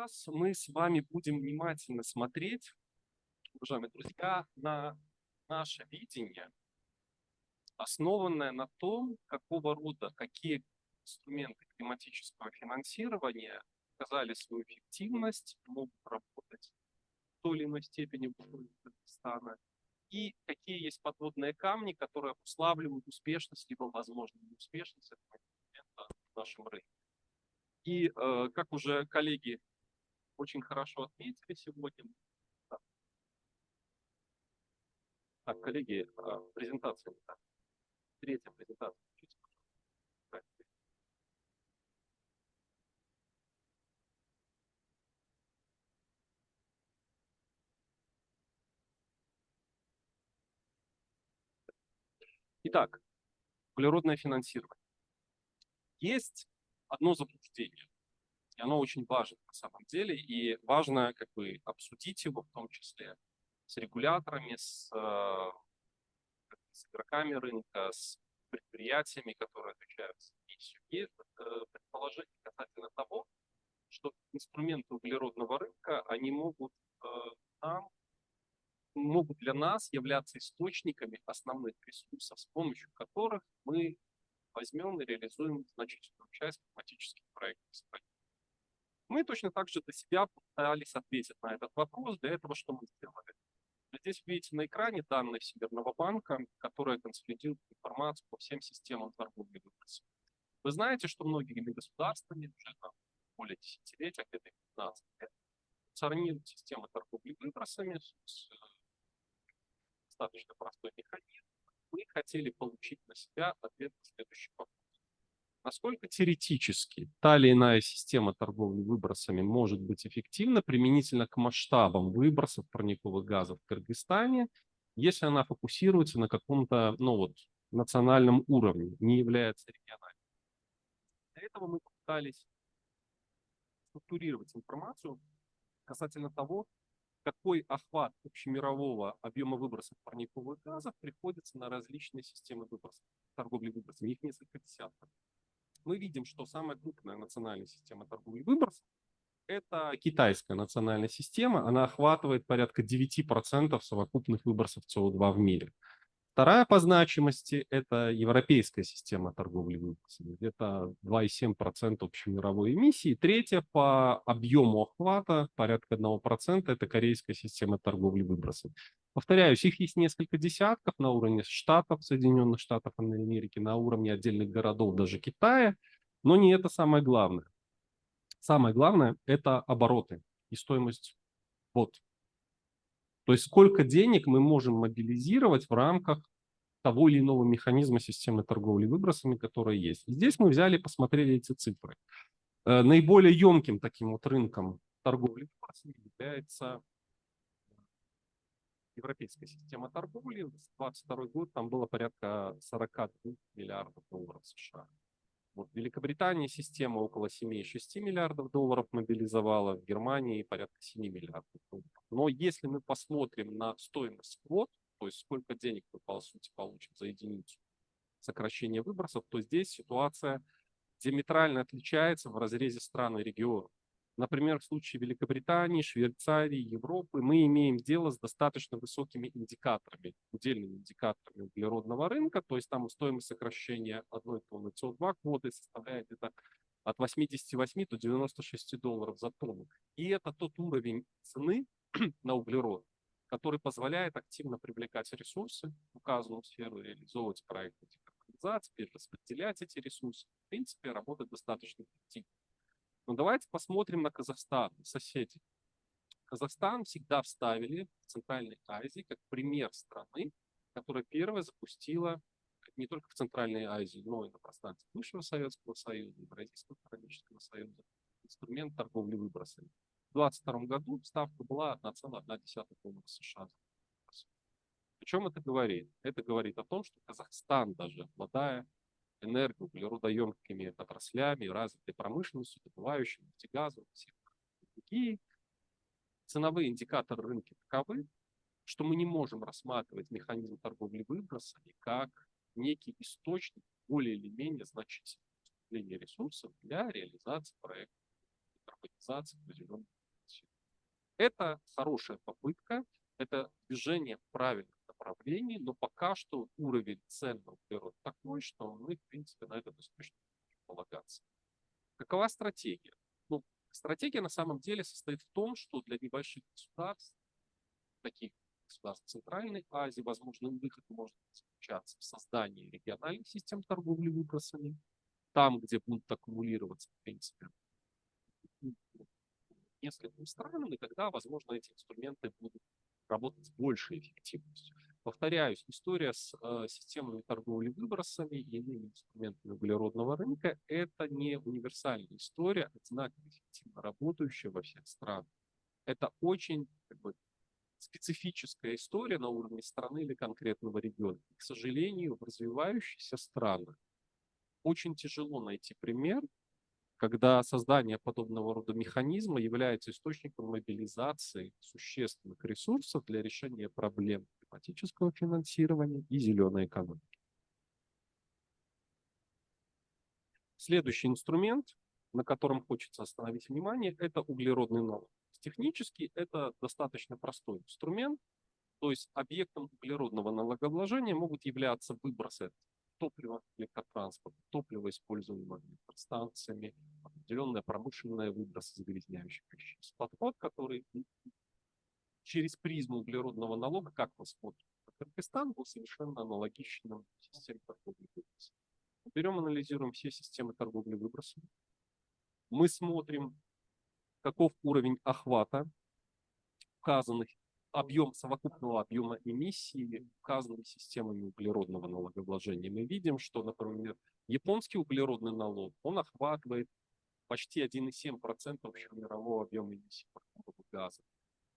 Сейчас мы с вами будем внимательно смотреть, уважаемые друзья, на наше видение, основанное на том, какого рода, какие инструменты климатического финансирования показали свою эффективность, могут работать в той или иной степени в условиях Казахстана, и какие есть подводные камни, которые обуславливают успешность либо возможную неуспешность этого инструмента в нашем рынке. И как уже коллеги очень хорошо отметили сегодня. Так, коллеги, презентация. Третья презентация. Итак, углеродное финансирование. Есть одно заблуждение, и оно очень важно на самом деле, и важно как бы обсудить его, в том числе с регуляторами, с игроками рынка, с предприятиями, которые отвечают за эмиссию. Есть предположение касательно того, что инструменты углеродного рынка, они могут для нас являться источниками основных ресурсов, с помощью которых мы возьмем и реализуем значительную часть климатических проектов в стране. Мы точно так же для себя пытались ответить на этот вопрос. Для этого что мы сделали? Здесь видите на экране данные Всемирного банка, которые консолидируют информацию по всем системам торговли выбросами. Вы знаете, что многими государствами уже более десятилетия, где-то 15 лет, функционируют системы торговли выбросами с достаточно простой механизм. Мы хотели получить на себя ответ на следующий вопрос. Насколько теоретически та или иная система торговли выбросами может быть эффективна применительно к масштабам выбросов парниковых газов в Кыргызстане, если она фокусируется на каком-то национальном уровне, не является региональной. Для этого мы пытались структурировать информацию касательно того, какой охват общемирового объема выбросов парниковых газов приходится на различные системы выбросов, торговли выбросами. Их несколько десятков. Мы видим, что самая крупная национальная система торговли выбросов – это китайская национальная система. Она охватывает порядка 9% совокупных выбросов СО2 в мире. Вторая по значимости – это европейская система торговли выбросами, где-то 2,7% общемировой эмиссии. Третья по объему охвата, порядка 1%, это корейская система торговли выбросами. Повторяюсь, их есть несколько десятков на уровне штатов, Соединенных Штатов Америки, на уровне отдельных городов, даже Китая, но не это самое главное. Самое главное – это обороты и стоимость вот. То есть сколько денег мы можем мобилизировать в рамках того или иного механизма системы торговли выбросами, которые есть. И здесь мы взяли, посмотрели эти цифры. Наиболее емким таким вот рынком торговли выбросами является европейская система торговли. В 2022 год там было порядка 42 миллиардов долларов США. Вот в Великобритании система около 7,6 миллиардов долларов мобилизовала, в Германии порядка 7 миллиардов долларов. Но если мы посмотрим на стоимость квот, то есть сколько денег мы, по сути, получим за единицу сокращения выбросов, то здесь ситуация диаметрально отличается в разрезе стран и регионов. Например, в случае Великобритании, Швейцарии, Европы мы имеем дело с достаточно высокими индикаторами, удельными индикаторами углеродного рынка, то есть там стоимость сокращения 1 тонны СО2 квоты составляет где-то от 88 до 96 долларов за тонну. И это тот уровень цены на углерод, который позволяет активно привлекать ресурсы в указанную сферу, реализовывать проекты декарбонизации, перераспределять эти ресурсы. В принципе, работать достаточно эффективно. Но давайте посмотрим на Казахстан, соседи. Казахстан всегда вставили в Центральной Азии как пример страны, которая первая запустила не только в Центральной Азии, но и на пространстве бывшего Советского Союза, Евразийского экономического союза, инструмент торговли выбросами. В 2022 году ставка была 1,1 доллара США. О чем это говорит? Это говорит о том, что Казахстан, даже обладая энергоуглеродоемкими отраслями, развитой промышленностью, добывающей нефтегазовых секторов, такие ценовые индикаторы рынка таковы, что мы не можем рассматривать механизм торговли выбросами как некий источник более или менее значительного поступления ресурсов для реализации проекта. декарбонизации определенных. Это хорошая попытка, это движение в правильном направлении, но пока что уровень цен на углерод такой, что мы, в принципе, на этот источник можем полагаться. Какова стратегия? Ну, стратегия на самом деле состоит в том, что для небольших государств, таких государств Центральной Азии, возможный выход может заключаться в создании региональных систем торговли выбросами, там, где будут аккумулироваться, в принципе, нескольким странам, и тогда, возможно, эти инструменты будут работать с большей эффективностью. Повторяюсь, история с системами торговли выбросами и иными инструментами углеродного рынка – это не универсальная история, одинаково эффективно работающая во всех странах. Это очень специфическая история на уровне страны или конкретного региона. И, к сожалению, в развивающихся странах очень тяжело найти пример, когда создание подобного рода механизма является источником мобилизации существенных ресурсов для решения проблем климатического финансирования и зеленой экономики. Следующий инструмент, на котором хочется остановить внимание, это углеродный налог. Технически это достаточно простой инструмент, то есть объектом углеродного налогообложения могут являться выбросы топлива электротранспорта, топлива, используемого электростанциями, определенные промышленные выбросы загрязняющих веществ. Подход, который через призму углеродного налога, как мы смотрим на Кыргызстан, был совершенно аналогичным системе торговли выбросами. Берем, анализируем все системы торговли выбросами. Мы смотрим, каков уровень охвата указанных, совокупного объема эмиссии, указанных системами углеродного налогообложения. Мы видим, что, например, японский углеродный налог, он охватывает почти 1,7% общего мирового объема эмиссий парникового газа.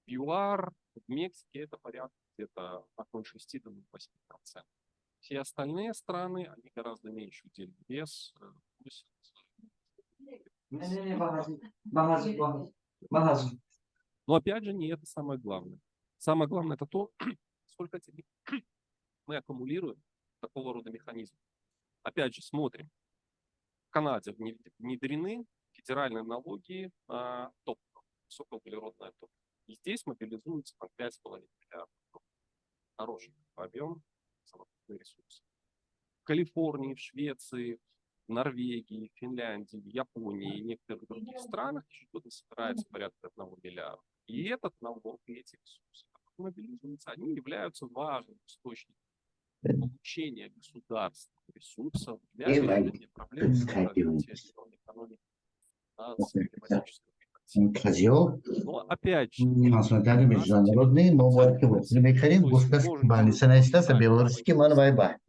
В ЮАР, в Мексике это порядка где-то от 0,6 до 0,8%. Все остальные страны, они гораздо меньше уделяют вес. Но опять же, не это самое главное. Самое главное это то, сколько денег мы аккумулируем такого рода механизмы. Опять же, смотрим. В Канаде внедрены федеральные налоги на топливо, высокоуглеродное топливо. И здесь мобилизуется по 5,5 миллиардов долларов. Хороший объем совокупных ресурсов. В Калифорнии, в Швеции, в Норвегии, Финляндии, Японии и некоторых других странах ежегодно собирается порядка 1 миллиарда. И этот налог, и эти ресурсы, которые мобилизуются, они являются важным источником получения государственных ресурсов для решения проблем развития зеленой экономики, климатического финансирования. Но опять же, Международный новый механизм государственной больницы начинается белорусский манвайба.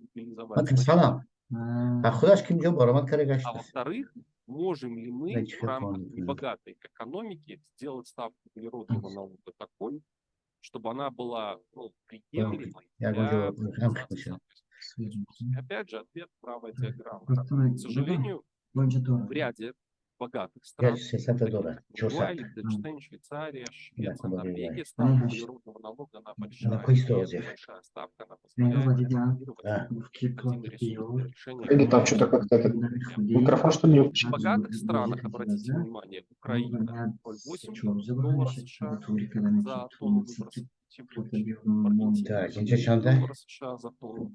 Салам. А куда ж кем барамат а карагашта? во-вторых, можем ли мы в рамках небогатой экономики сделать ставку углеродного налога такой, чтобы она была приемлемой Я для говорю, организации соответствующих. Опять же, ответ правая диаграмма. К сожалению, в ряде богатых я стран, сейчас таких Дора, как чё Уругвай, сад. Лихтенштейн, Швейцария, Да, Швеция, куда Норвегия, говорят. ставка углеродного налога, она большая. какой И стозев? эта большая ставка, она позволяет аккумулировать Да. необходимый ресурс для решения Или там что-то как-то этот микрофон, что ли, не в включен? богатых странах, обратите внимание, Украина 0,8 доллара США за тонну выбросов тепловых, в Аргентине Так, 0,3 ничего чанда? доллара США за тонну.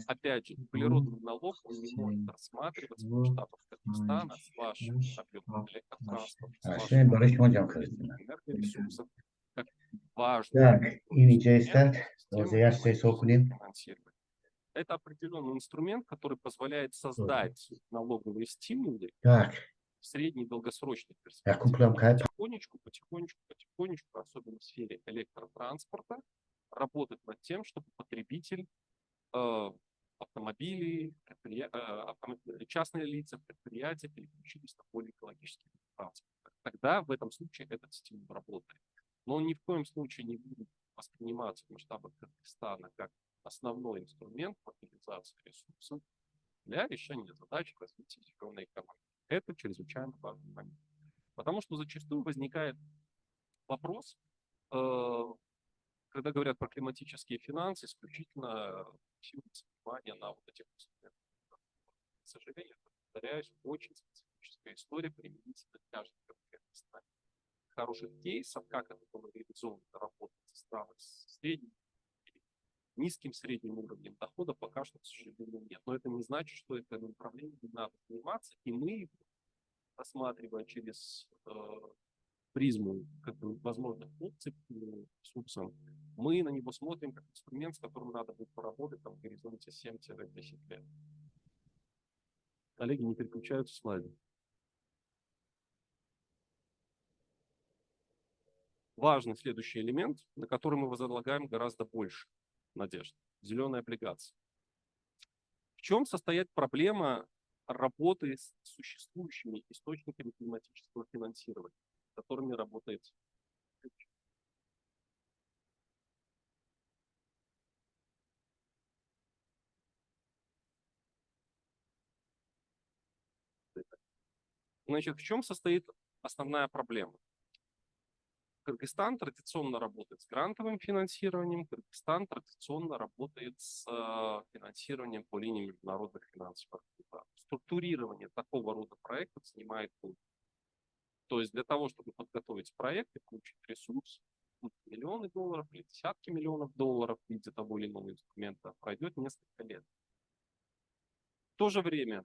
Опять же, углеродный налог, он не может рассматриваться в масштабах Казахстана с вашим объемом электротранспорта, с А вашим şimdi Barış Hocam объемом karıştırma. энергоресурсов, как важный Так, İngilizce инструмент ister. O системы zaman size okuyayım. финансирования. Это определенный инструмент, который позволяет создать налоговые стимулы Так, в средней и долгосрочной я перспективе. куплям кайп. Потихонечку, особенно в сфере электротранспорта, работать над тем, чтобы потребитель, автомобили, частные лица, предприятия переключились на более экологический вид транспорта. Тогда в этом случае этот стимул работает. Но он ни в коем случае не будет восприниматься в масштабах Кыргызстана как основной инструмент мобилизации ресурсов для решения задач развития зеленой экономики. Это чрезвычайно важный момент. Потому что зачастую возникает вопрос, когда говорят про климатические финансы, исключительно акцентируется внимание на вот этих инструментах. К сожалению, повторяюсь, очень специфическая история применительно к каждой конкретной стране. Хороших кейсов, как это было реализовано, работать со странами с средним, низким средним уровнем дохода пока что, к сожалению, нет. Но это не значит, что это направление не надо заниматься, и мы, рассматривая через призму как бы, возможных опций ресурсам, мы на него смотрим как инструмент, с которым надо будет поработать там, в горизонте 7-10 лет. Коллеги не переключаются слайды. Важный следующий элемент, на который мы возлагаем гораздо больше надежд. Зеленые облигации. В чем состоит проблема работы с существующими источниками климатического финансирования, с которыми работает? Значит, в чем состоит основная проблема? Кыргызстан традиционно работает с грантовым финансированием, Кыргызстан традиционно работает с финансированием по линии международных финансовых организаций. Структурирование такого рода проектов занимает год. То есть для того, чтобы подготовить проект и получить ресурс, миллионы долларов или десятки миллионов долларов в виде того или иного инструмента, пройдет несколько лет. В то же время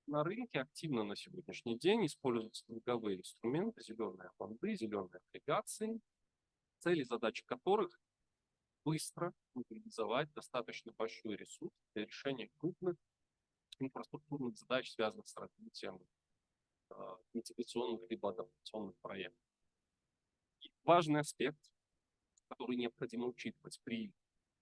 на рынке активно на сегодняшний день используются долговые инструменты, зеленые бонды, зеленые облигации, цели и задачи которых быстро мобилизовать достаточно большой ресурс для решения крупных инфраструктурных задач, связанных с развитием митигационных либо адаптационных проектов. И важный аспект, который необходимо учитывать при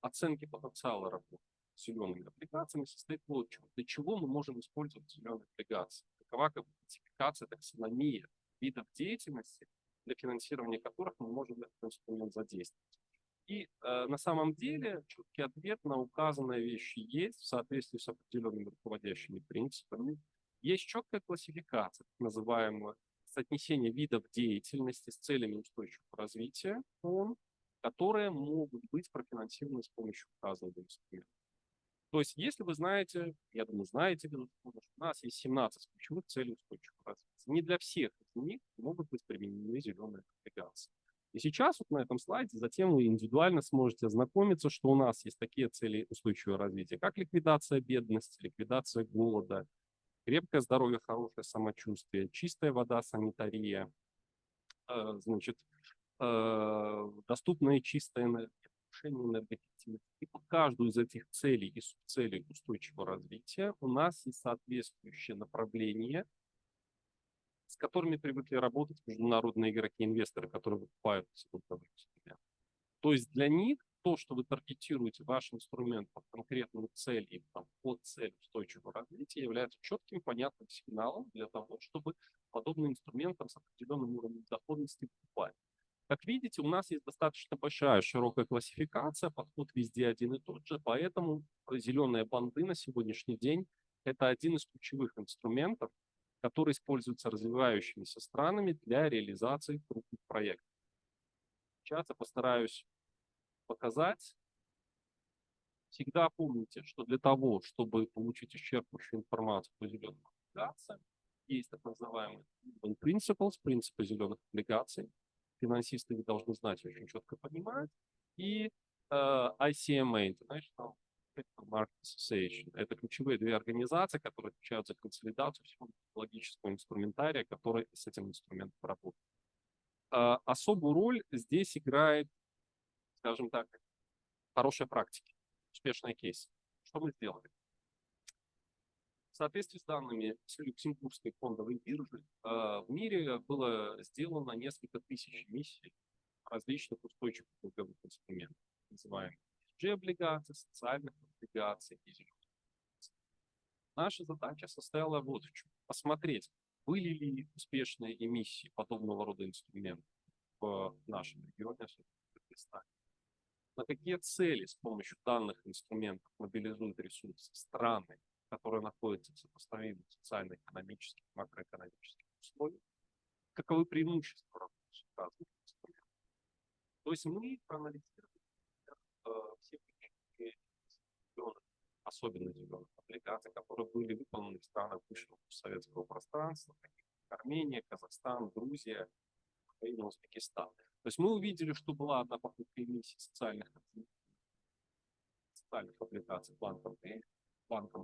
оценке потенциала работы с зелеными облигациями, состоит в чем. Для чего мы можем использовать зеленые облигации? Какова классификация, таксономия видов деятельности, для финансирования которых мы можем этот инструмент задействовать. И на самом деле четкий ответ на указанные вещи есть в соответствии с определенными руководящими принципами. Есть четкая классификация, так называемое соотнесение видов деятельности с целями устойчивого развития ООН, которые могут быть профинансированы с помощью указанного инструмента. То есть, если вы знаете, я думаю, знаете, безусловно, что у нас есть 17 ключевых целей устойчивого развития. Не для всех из них могут быть применены зеленые облигации. И сейчас вот на этом слайде затем вы индивидуально сможете ознакомиться, что у нас есть такие цели устойчивого развития, как ликвидация бедности, ликвидация голода, крепкое здоровье, хорошее самочувствие, чистая вода, санитария, значит, доступная и чистая энергия, повышение энергоэффективности. И по каждую из этих целей и субцелей устойчивого развития у нас есть соответствующее направление, с которыми привыкли работать международные игроки-инвесторы, которые выкупают долговые инструменты. То есть для них то, что вы таргетируете ваш инструмент под конкретную цель и под цель устойчивого развития, является четким, понятным сигналом для того, чтобы подобный инструмент с определенным уровнем доходности покупать. Как видите, у нас есть достаточно большая, широкая классификация, подход везде один и тот же, поэтому зеленые банды на сегодняшний день – это один из ключевых инструментов, который используется развивающимися странами для реализации крупных проектов. Сейчас я постараюсь показать. Всегда помните, что для того, чтобы получить исчерпывающую информацию по зеленым облигациям, есть так называемый principles, принципы зеленых облигаций. Финансисты их должны знать, очень четко понимают. И ICMA, International Capital Market Association. Это ключевые две организации, которые отвечают за консолидацию всего логического инструментария, который с этим инструментом работает. Особую роль здесь играет, скажем так, хорошая практика, успешные кейсы. Что мы сделали? В соответствии с данными Люксембургской фондовой биржи, в мире было сделано несколько тысяч эмиссий различных устойчивых долговых инструментов, называемых ESG-облигаций, социальных облигаций и зеленых. Наша задача состояла вот в чем. Посмотреть, были ли успешные эмиссии подобного рода инструментов в нашем регионе, особенно в Кыргызстане. На какие цели с помощью данных инструментов мобилизуют ресурсы страны, которые находятся в сопоставимых социально-экономических, макроэкономических условиях, каковы преимущества работы с разными инструментами. То есть мы проанализировали все ключевые зеленых, особенно зеленых облигаций, которые были выполнены в странах бывшего советского пространства, таких Армения, Казахстан, Грузия, Украина, Узбекистан. То есть мы увидели, что была одна покупка эмиссий социальных облигаций банком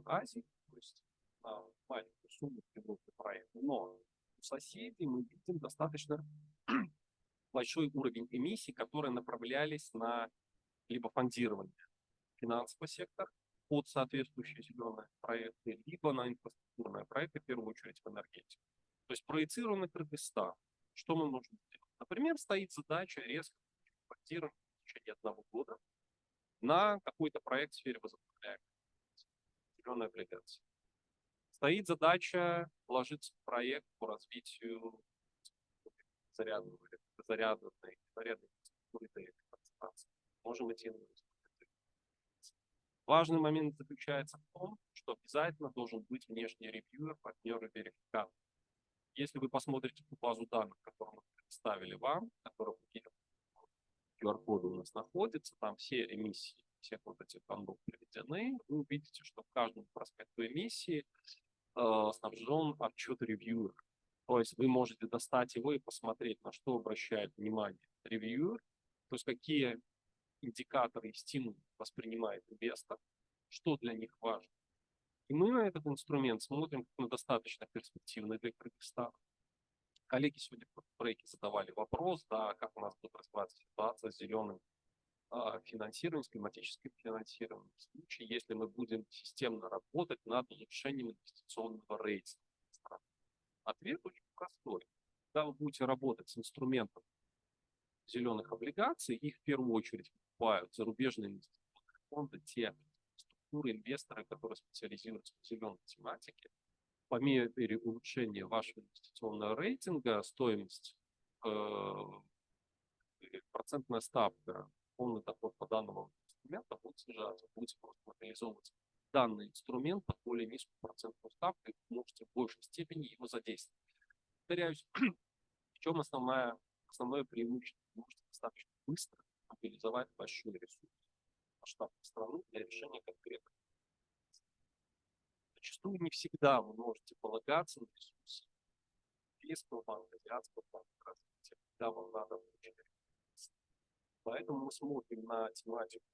Азии, то есть на маленькую сумму придумали проект. Но у соседей мы видим достаточно большой уровень эмиссий, которые направлялись на либо фондирование финансового сектора под соответствующие зеленые проекты, либо на инфраструктурные проекты, в первую очередь в энергетике. То есть проецированный Кыргызстан. Что мы можем сделать? Например, стоит задача резко фондировать в течение 1 года на какой-то проект в сфере возобновляемых зеленой облигации. Стоит задача вложиться в проект по развитию зарядной инфраструктуры. Можем идти на Важный момент заключается в том, что обязательно должен быть внешний ревьюер, партнер и верификатор. Если вы посмотрите ту базу данных, которую мы представили вам, которая в QR-коде у нас находится, там все эмиссии всех вот этих фондов приведены, вы увидите, что в каждом проспекту эмиссии снабжен отчет ревьюера. То есть вы можете достать его и посмотреть, на что обращает внимание ревьюер, то есть какие индикаторы и стимулы воспринимает инвестор, что для них важно. И мы на этот инструмент смотрим как на достаточно перспективный для Кыргызстана. Коллеги сегодня в брейке задавали вопрос, да, как у нас будет развиваться ситуация с зеленым финансированием, с климатическим финансированием, в случае, если мы будем системно работать над улучшением инвестиционного рейтинга. Ответ очень простой. Когда вы будете работать с инструментом зеленых облигаций, их в первую очередь покупают зарубежные инвестиционные фонды, те структуры, инвесторы, которые специализируются в зеленой тематике. По мере улучшения вашего инвестиционного рейтинга стоимость, процентная ставка, полный доход по данному инструменту будет снижаться, будете просто реализовывать данный инструмент под более низкую процентную ставку, и вы можете в большей степени его задействовать. Повторяюсь, в чем основное преимущество? Вы можете достаточно быстро мобилизовать большой ресурс масштабной страны для решения конкретных. Зачастую не всегда вы можете полагаться на ресурсы Европейского банка, Азиатского банка развития, когда вам надо получить. Поэтому мы смотрим на тематику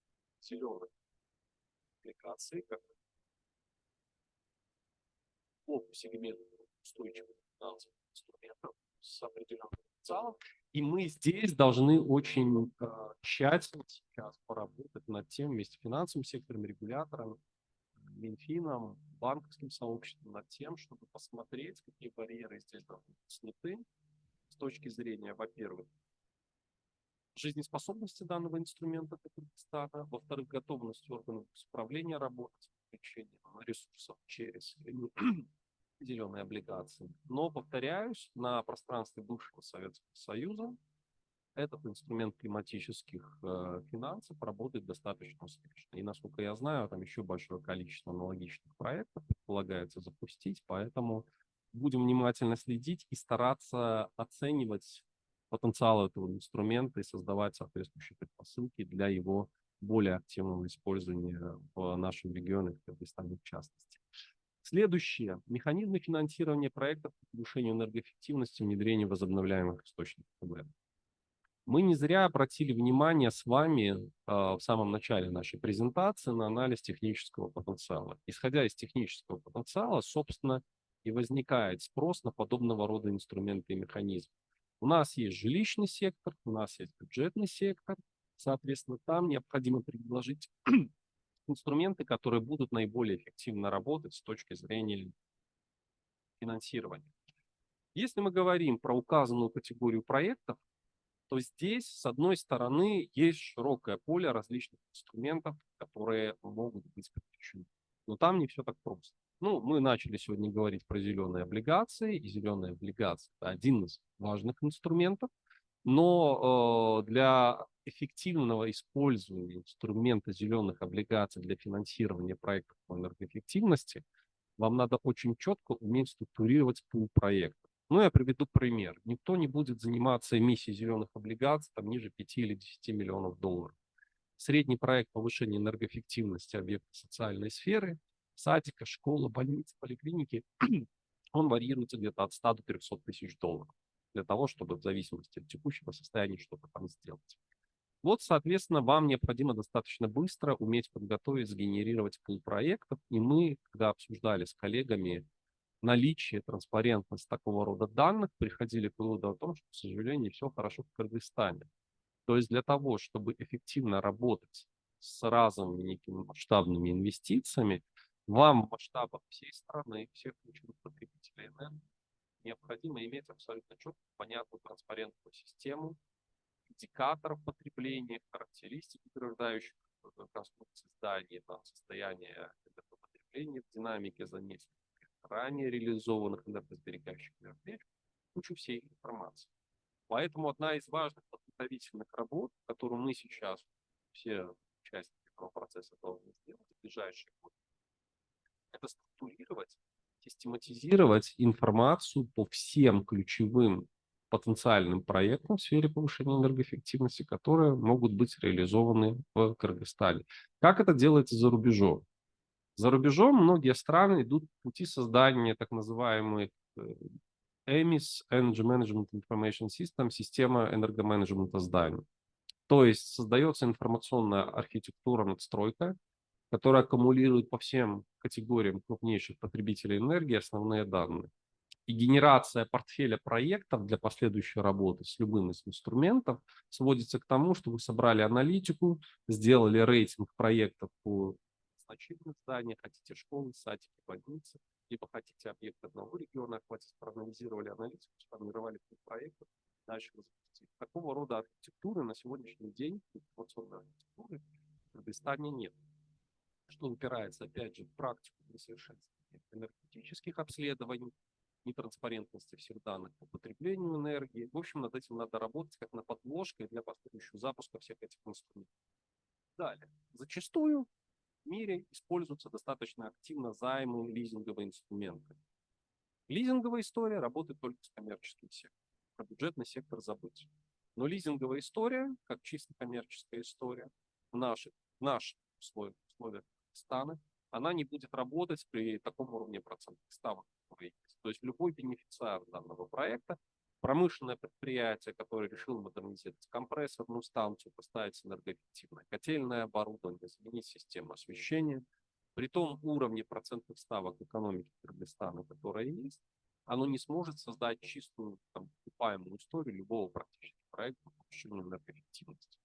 зеленых облигаций, как по сегменту устойчивых финансовых инструментов с определенным потенциалом. И мы здесь должны очень тщательно сейчас поработать над тем, вместе с финансовым сектором, регулятором, Минфином, банковским сообществом, над тем, чтобы посмотреть, какие барьеры здесь должны быть сняты с точки зрения, во-первых, жизнеспособности данного инструмента для Кыргызстана, во-вторых, готовности органов управления работать с привлечением ресурсов через зеленые облигации. Но, повторяюсь, на пространстве бывшего Советского Союза этот инструмент климатических финансов работает достаточно успешно. И, насколько я знаю, там еще большое количество аналогичных проектов предполагается запустить, поэтому будем внимательно следить и стараться оценивать потенциал этого инструмента и создавать соответствующие предпосылки для его более активного использования в нашем регионе, в Кыргызстане в частности. Следующее. Механизмы финансирования проектов по повышению энергоэффективности и внедрению возобновляемых источников энергии. Мы не зря обратили внимание с вами в самом начале нашей презентации на анализ технического потенциала. Исходя из технического потенциала, собственно, и возникает спрос на подобного рода инструменты и механизмы. У нас есть жилищный сектор, у нас есть бюджетный сектор. Соответственно, там необходимо предложить инструменты, которые будут наиболее эффективно работать с точки зрения финансирования. Если мы говорим про указанную категорию проектов, то здесь, с одной стороны, есть широкое поле различных инструментов, которые могут быть подключены. Но там не все так просто. Мы начали сегодня говорить про зеленые облигации, и зеленые облигации – это один из важных инструментов, но для эффективного использования инструмента зеленых облигаций для финансирования проектов по энергоэффективности вам надо очень четко уметь структурировать пул проектов. Я приведу пример. Никто не будет заниматься эмиссией зеленых облигаций ниже 5 или 10 миллионов долларов. Средний проект повышения энергоэффективности объектов социальной сферы, садика, школа, больницы, поликлиники он варьируется где-то от 100 до 300 тысяч долларов для того, чтобы в зависимости от текущего состояния что-то там сделать. Вот, соответственно, вам необходимо достаточно быстро уметь подготовить, сгенерировать пул проектов. И мы, когда обсуждали с коллегами наличие, транспарентность такого рода данных, приходили к выводу о том, что, к сожалению, не все хорошо в Кыргызстане. То есть для того, чтобы эффективно работать с разовыми некими масштабными инвестициями, вам в масштабах всей страны, всех ключевых потребителей энергии необходимо иметь абсолютно четкую, понятную, транспарентную систему индикаторов потребления, характеристик, утверждающих конструкции зданий, там, состояние энергопотребления в динамике за несколько ранее реализованных энергосберегающих мероприятий, кучу всей информации. Поэтому одна из важных подготовительных работ, которую мы сейчас, все участники этого процесса, должны сделать в ближайшие годы, это структурировать, систематизировать информацию по всем ключевым потенциальным проектам в сфере повышения энергоэффективности, которые могут быть реализованы в Кыргызстане. Как это делается за рубежом? За рубежом многие страны идут по пути создания так называемых EMIS, Energy Management Information System, система энергоменеджмента зданий. То есть создается информационная архитектура, надстройка, которая аккумулирует по всем категориям крупнейших потребителей энергии основные данные. И генерация портфеля проектов для последующей работы с любым из инструментов сводится к тому, что вы собрали аналитику, сделали рейтинг проектов по значительным зданиям, хотите школы, садики, больницы, либо хотите объект одного региона охватить, проанализировали аналитику, сформировали проект, дальше запустили. Такого рода архитектуры на сегодняшний день, информационной архитектуры в Кыргызстане нет. Что упирается, опять же, в практику несовершенствования энергетических обследований, нетранспарентности всех данных по потреблению энергии. В общем, над этим надо работать как на подложке для последующего запуска всех этих инструментов. Далее. Зачастую в мире используются достаточно активно займы, лизинговые инструменты. Лизинговая история работает только с коммерческим сектором. Про бюджетный сектор забыть. Но лизинговая история, как чисто коммерческая история, в наших условиях Кыргызстана, она не будет работать при таком уровне процентных ставок, которые есть. То есть любой бенефициар данного проекта, промышленное предприятие, которое решило модернизировать компрессорную станцию, поставить энергоэффективное котельное оборудование, заменить систему освещения, при том уровне процентных ставок экономики Кыргызстана, которая есть, оно не сможет создать чистую, покупаемую историю любого практически проекта по повышению энергоэффективности.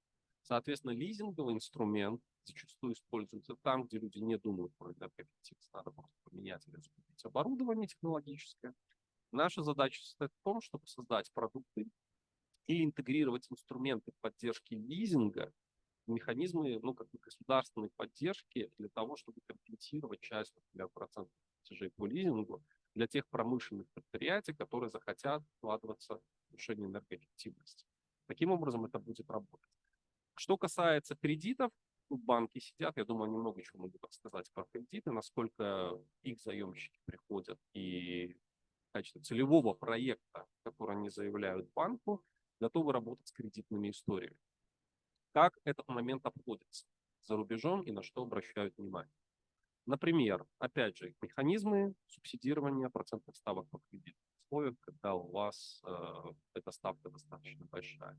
Соответственно, лизинговый инструмент зачастую используется там, где люди не думают про энергоэффективность, надо просто поменять или закупить оборудование технологическое. Наша задача состоит в том, чтобы создать продукты или интегрировать инструменты поддержки лизинга, механизмы государственной поддержки для того, чтобы компенсировать часть, например, процентов платежей по лизингу для тех промышленных предприятий, которые захотят вкладываться в повышение энергоэффективности. Таким образом, это будет работать. Что касается кредитов, тут банки сидят, я думаю, они много чего могут рассказать про кредиты, насколько их заемщики приходят и в качестве целевого проекта, который они заявляют банку, готовы работать с кредитными историями. Как этот момент обходится за рубежом и на что обращают внимание? Например, опять же, механизмы субсидирования процентных ставок по кредиту в условиях, когда у вас эта ставка достаточно большая.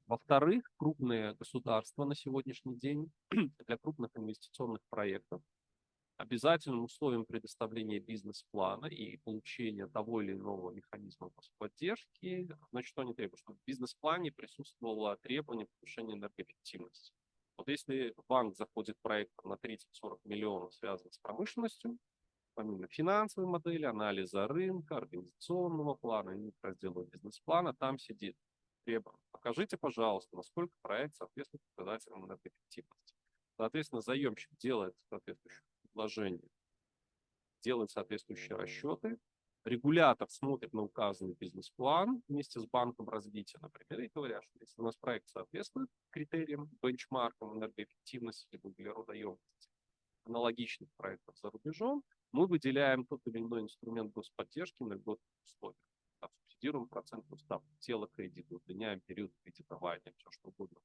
Во-вторых, крупные государства на сегодняшний день для крупных инвестиционных проектов обязательным условием предоставления бизнес-плана и получения того или иного механизма поддержки, значит, что они требуют? Чтобы в бизнес-плане присутствовало требование повышения энергоэффективности. Вот если банк заходит в проект на 30-40 миллионов, связанных с промышленностью, помимо финансовой модели, анализа рынка, организационного плана, раздела бизнес-плана, там сидит требование. Покажите, пожалуйста, насколько проект соответствует показателям энергоэффективности. Соответственно, заемщик делает соответствующее предложение, делает соответствующие расчеты. Регулятор смотрит на указанный бизнес-план вместе с банком развития, например, и говорят, что если у нас проект соответствует критериям, бенчмаркам энергоэффективности или углеродоемкости аналогичных проектов за рубежом, мы выделяем тот или иной инструмент господдержки на льготных условиях. Субсидируем процентную ставку тела кредита, удлиняем период кредитования, все что угодно.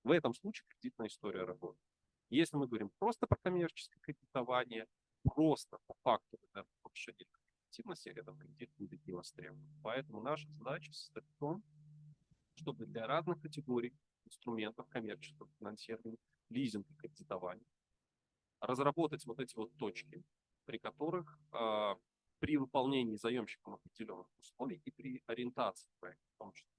В этом случае кредитная история работает. Если мы говорим просто про коммерческое кредитование, просто по факту повышения энергоэффективности, этот кредит будет не востребован. Поэтому наша задача состоит в том, чтобы для разных категорий инструментов коммерческого финансирования, лизинга и кредитования разработать вот эти вот точки, при которых при выполнении заемщиком определенных условий и при ориентации проекта, в том числе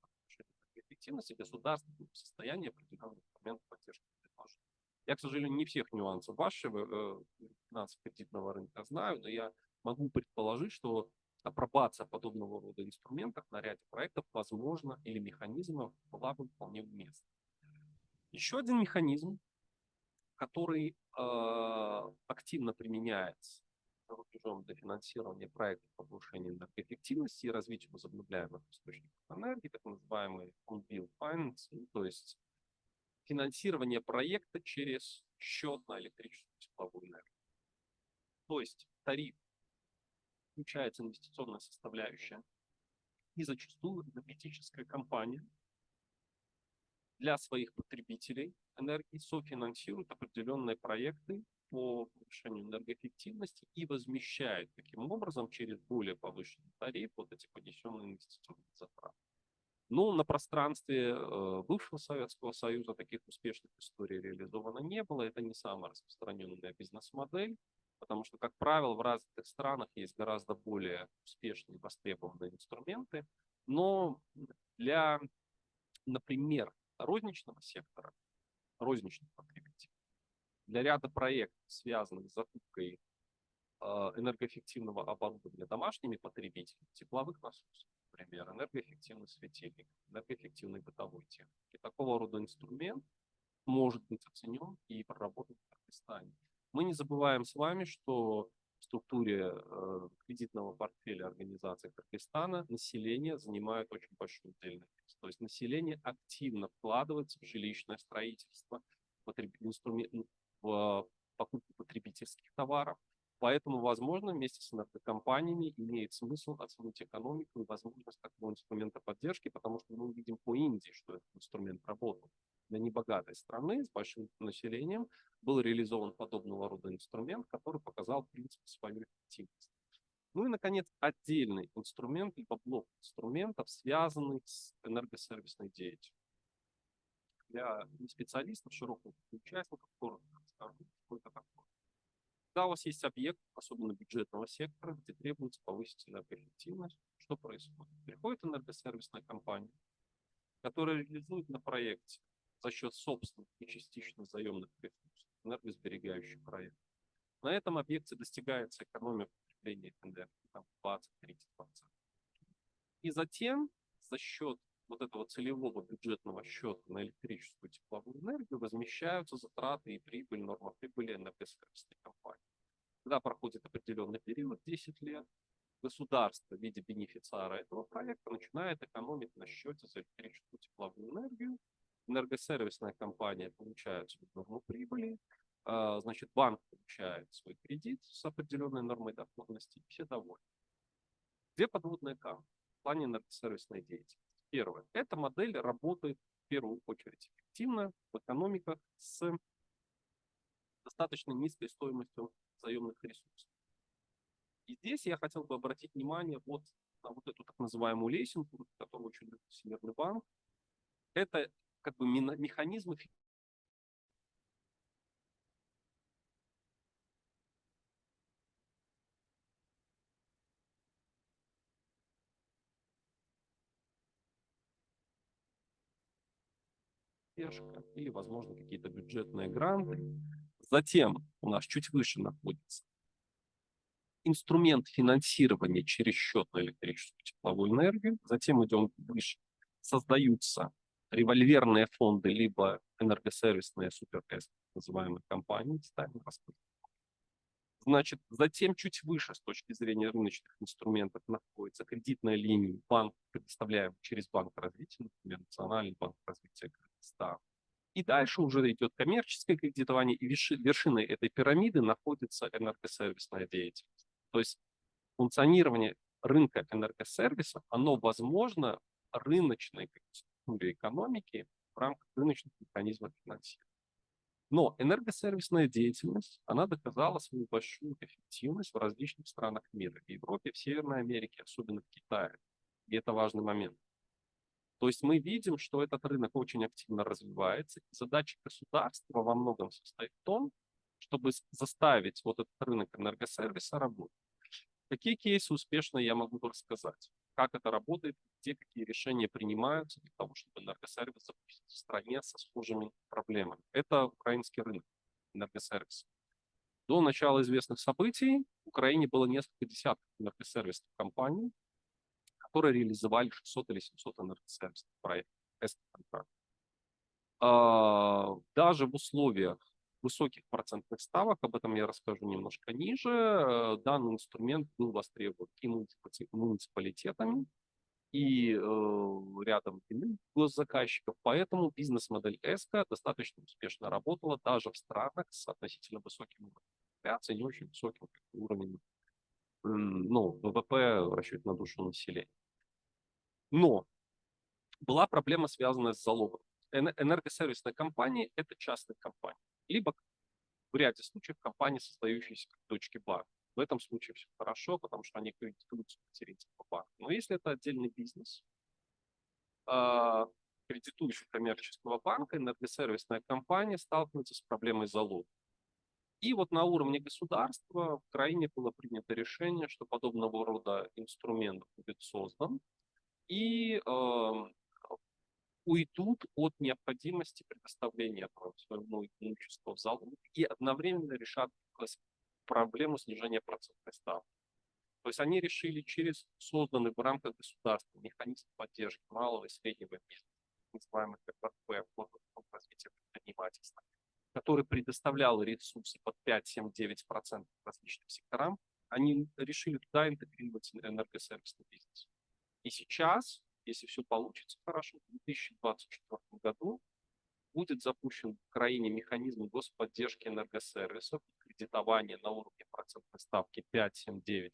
эффективности, государство в состоянии определенных инструментов поддержки предложить. Я, к сожалению, не всех нюансов вашего финансово-кредитного рынка знаю, но я могу предположить, что апробация подобного рода инструментов на ряде проектов возможно или механизмов была бы вполне уместна. Еще один механизм, который активно применяется за рубежом для финансирования проектов по повышению энергоэффективности и развитию возобновляемых источников энергии, так называемый on-bill financing, то есть финансирование проекта через счет на электрическую тепловую энергию. То есть тариф включается инвестиционная составляющая, и зачастую энергетическая компания для своих потребителей энергии софинансирует определенные проекты по повышению энергоэффективности и возмещает таким образом через более повышенный тариф вот эти понесенные инвестиционные затраты. Но на пространстве бывшего Советского Союза таких успешных историй реализовано не было. Это не самая распространенная бизнес-модель, потому что, как правило, в развитых странах есть гораздо более успешные и востребованные инструменты. Но для, например, розничного сектора, розничных потребителей, для ряда проектов, связанных с закупкой энергоэффективного оборудования домашними потребителями, тепловых насосов, например, энергоэффективный светильник, энергоэффективной бытовой техники, такого рода инструмент может быть оценен и проработан в Кыргызстане. Мы не забываем с вами, что в структуре кредитного портфеля организации Кыргызстана население занимает очень большую отдельную часть. То есть население активно вкладывается в жилищное строительство, в покупку потребительских товаров. Поэтому, возможно, вместе с энергокомпаниями имеет смысл оценить экономику и возможность такого инструмента поддержки, потому что мы видим по Индии, что этот инструмент работал. Для небогатой страны с большим населением был реализован подобного рода инструмент, который показал, в принципе, свою эффективность. Ну и, наконец, отдельный инструмент, либо блок инструментов, связанный с энергосервисной деятельностью. Для специалистов, широких участников, коротко расскажу, что это такое. Когда у вас есть объект, особенно бюджетного сектора, где требуется повысить энергоэффективность, что происходит? Приходит энергосервисная компания, которая реализует на проекте за счет собственных и частично заемных ресурсов энергосберегающий проект. На этом объекте достигается экономия потребления энергии там 20-30%. И затем за счет вот этого целевого бюджетного счета на электрическую тепловую энергию возмещаются затраты и прибыль, норма прибыли энергосервисной компании. Когда проходит определенный период, 10 лет, государство в виде бенефициара этого проекта начинает экономить на счете за электрическую тепловую энергию. Энергосервисная компания получает свою норму прибыли, значит, банк получает свой кредит с определенной нормой доходности, и все довольны. Две подводные камни в плане энергосервисной деятельности. Первое. Эта модель работает в первую очередь эффективно в экономиках с достаточно низкой стоимостью заемных ресурсов. И здесь я хотел бы обратить внимание вот на вот эту так называемую лесенку, которую очень любит Всемирный банк. Это как бы механизмы поддержка или, возможно, какие-то бюджетные гранты. Затем у нас чуть выше находится инструмент финансирования через счет на электрическую тепловую энергию. Затем идем выше. Создаются револьверные фонды, либо энергосервисные супер-эс, называемые компании. Значит, затем чуть выше с точки зрения рыночных инструментов находится кредитная линия, банк, предоставляем через Банк развития, например, Национальный банк развития Кыргызстана. И дальше уже идет коммерческое кредитование, и вершиной этой пирамиды находится энергосервисная деятельность. То есть функционирование рынка энергосервисов, оно возможно рыночной структуре экономики в рамках рыночных механизмов финансирования. Но энергосервисная деятельность, она доказала свою большую эффективность в различных странах мира. В Европе, в Северной Америке, особенно в Китае. И это важный момент. То есть мы видим, что этот рынок очень активно развивается. И задача государства во многом состоит в том, чтобы заставить вот этот рынок энергосервиса работать. Какие кейсы успешные я могу рассказать? Как это работает, где какие решения принимаются для того, чтобы энергосервис запустить в стране со схожими проблемами. Это украинский рынок энергосервиса. До начала известных событий в Украине было несколько десятков энергосервисных компаний, которые реализовали 600 или 700 энергосервисных проектов. Даже в условиях высоких процентных ставок, об этом я расскажу немножко ниже, данный инструмент был востребован и муниципалитетами, и рядом иных госзаказчиков. Поэтому бизнес-модель ESCO достаточно успешно работала даже в странах с относительно высоким уровнем инфляции, не очень высоким уровнем ВВП в расчете на душу населения. Но была проблема, связанная с залогом. Энергосервисные компании – это частные компании. Либо в ряде случаев компании, создающиеся как точки банка. В этом случае все хорошо, потому что они кредитуются по банку. Но если это отдельный бизнес, кредитующий коммерческого банка, энергосервисная компания сталкивается с проблемой залога. И вот на уровне государства в Украине было принято решение, что подобного рода инструмент будет создан, и уйдут от необходимости предоставления своего имущества в залог и одновременно решат проблему снижения процентной ставки. То есть они решили через созданный в рамках государства механизм поддержки малого и среднего бизнеса, называемый КПП, фонд развития предпринимательства, который предоставлял ресурсы под 5, 7, 9% различным секторам, они решили туда интегрировать энергосервисный бизнес. И сейчас, если все получится хорошо, в 2024 году будет запущен в Украине механизм господдержки энергосервисов, кредитования на уровне процентной ставки 5, 7, 9%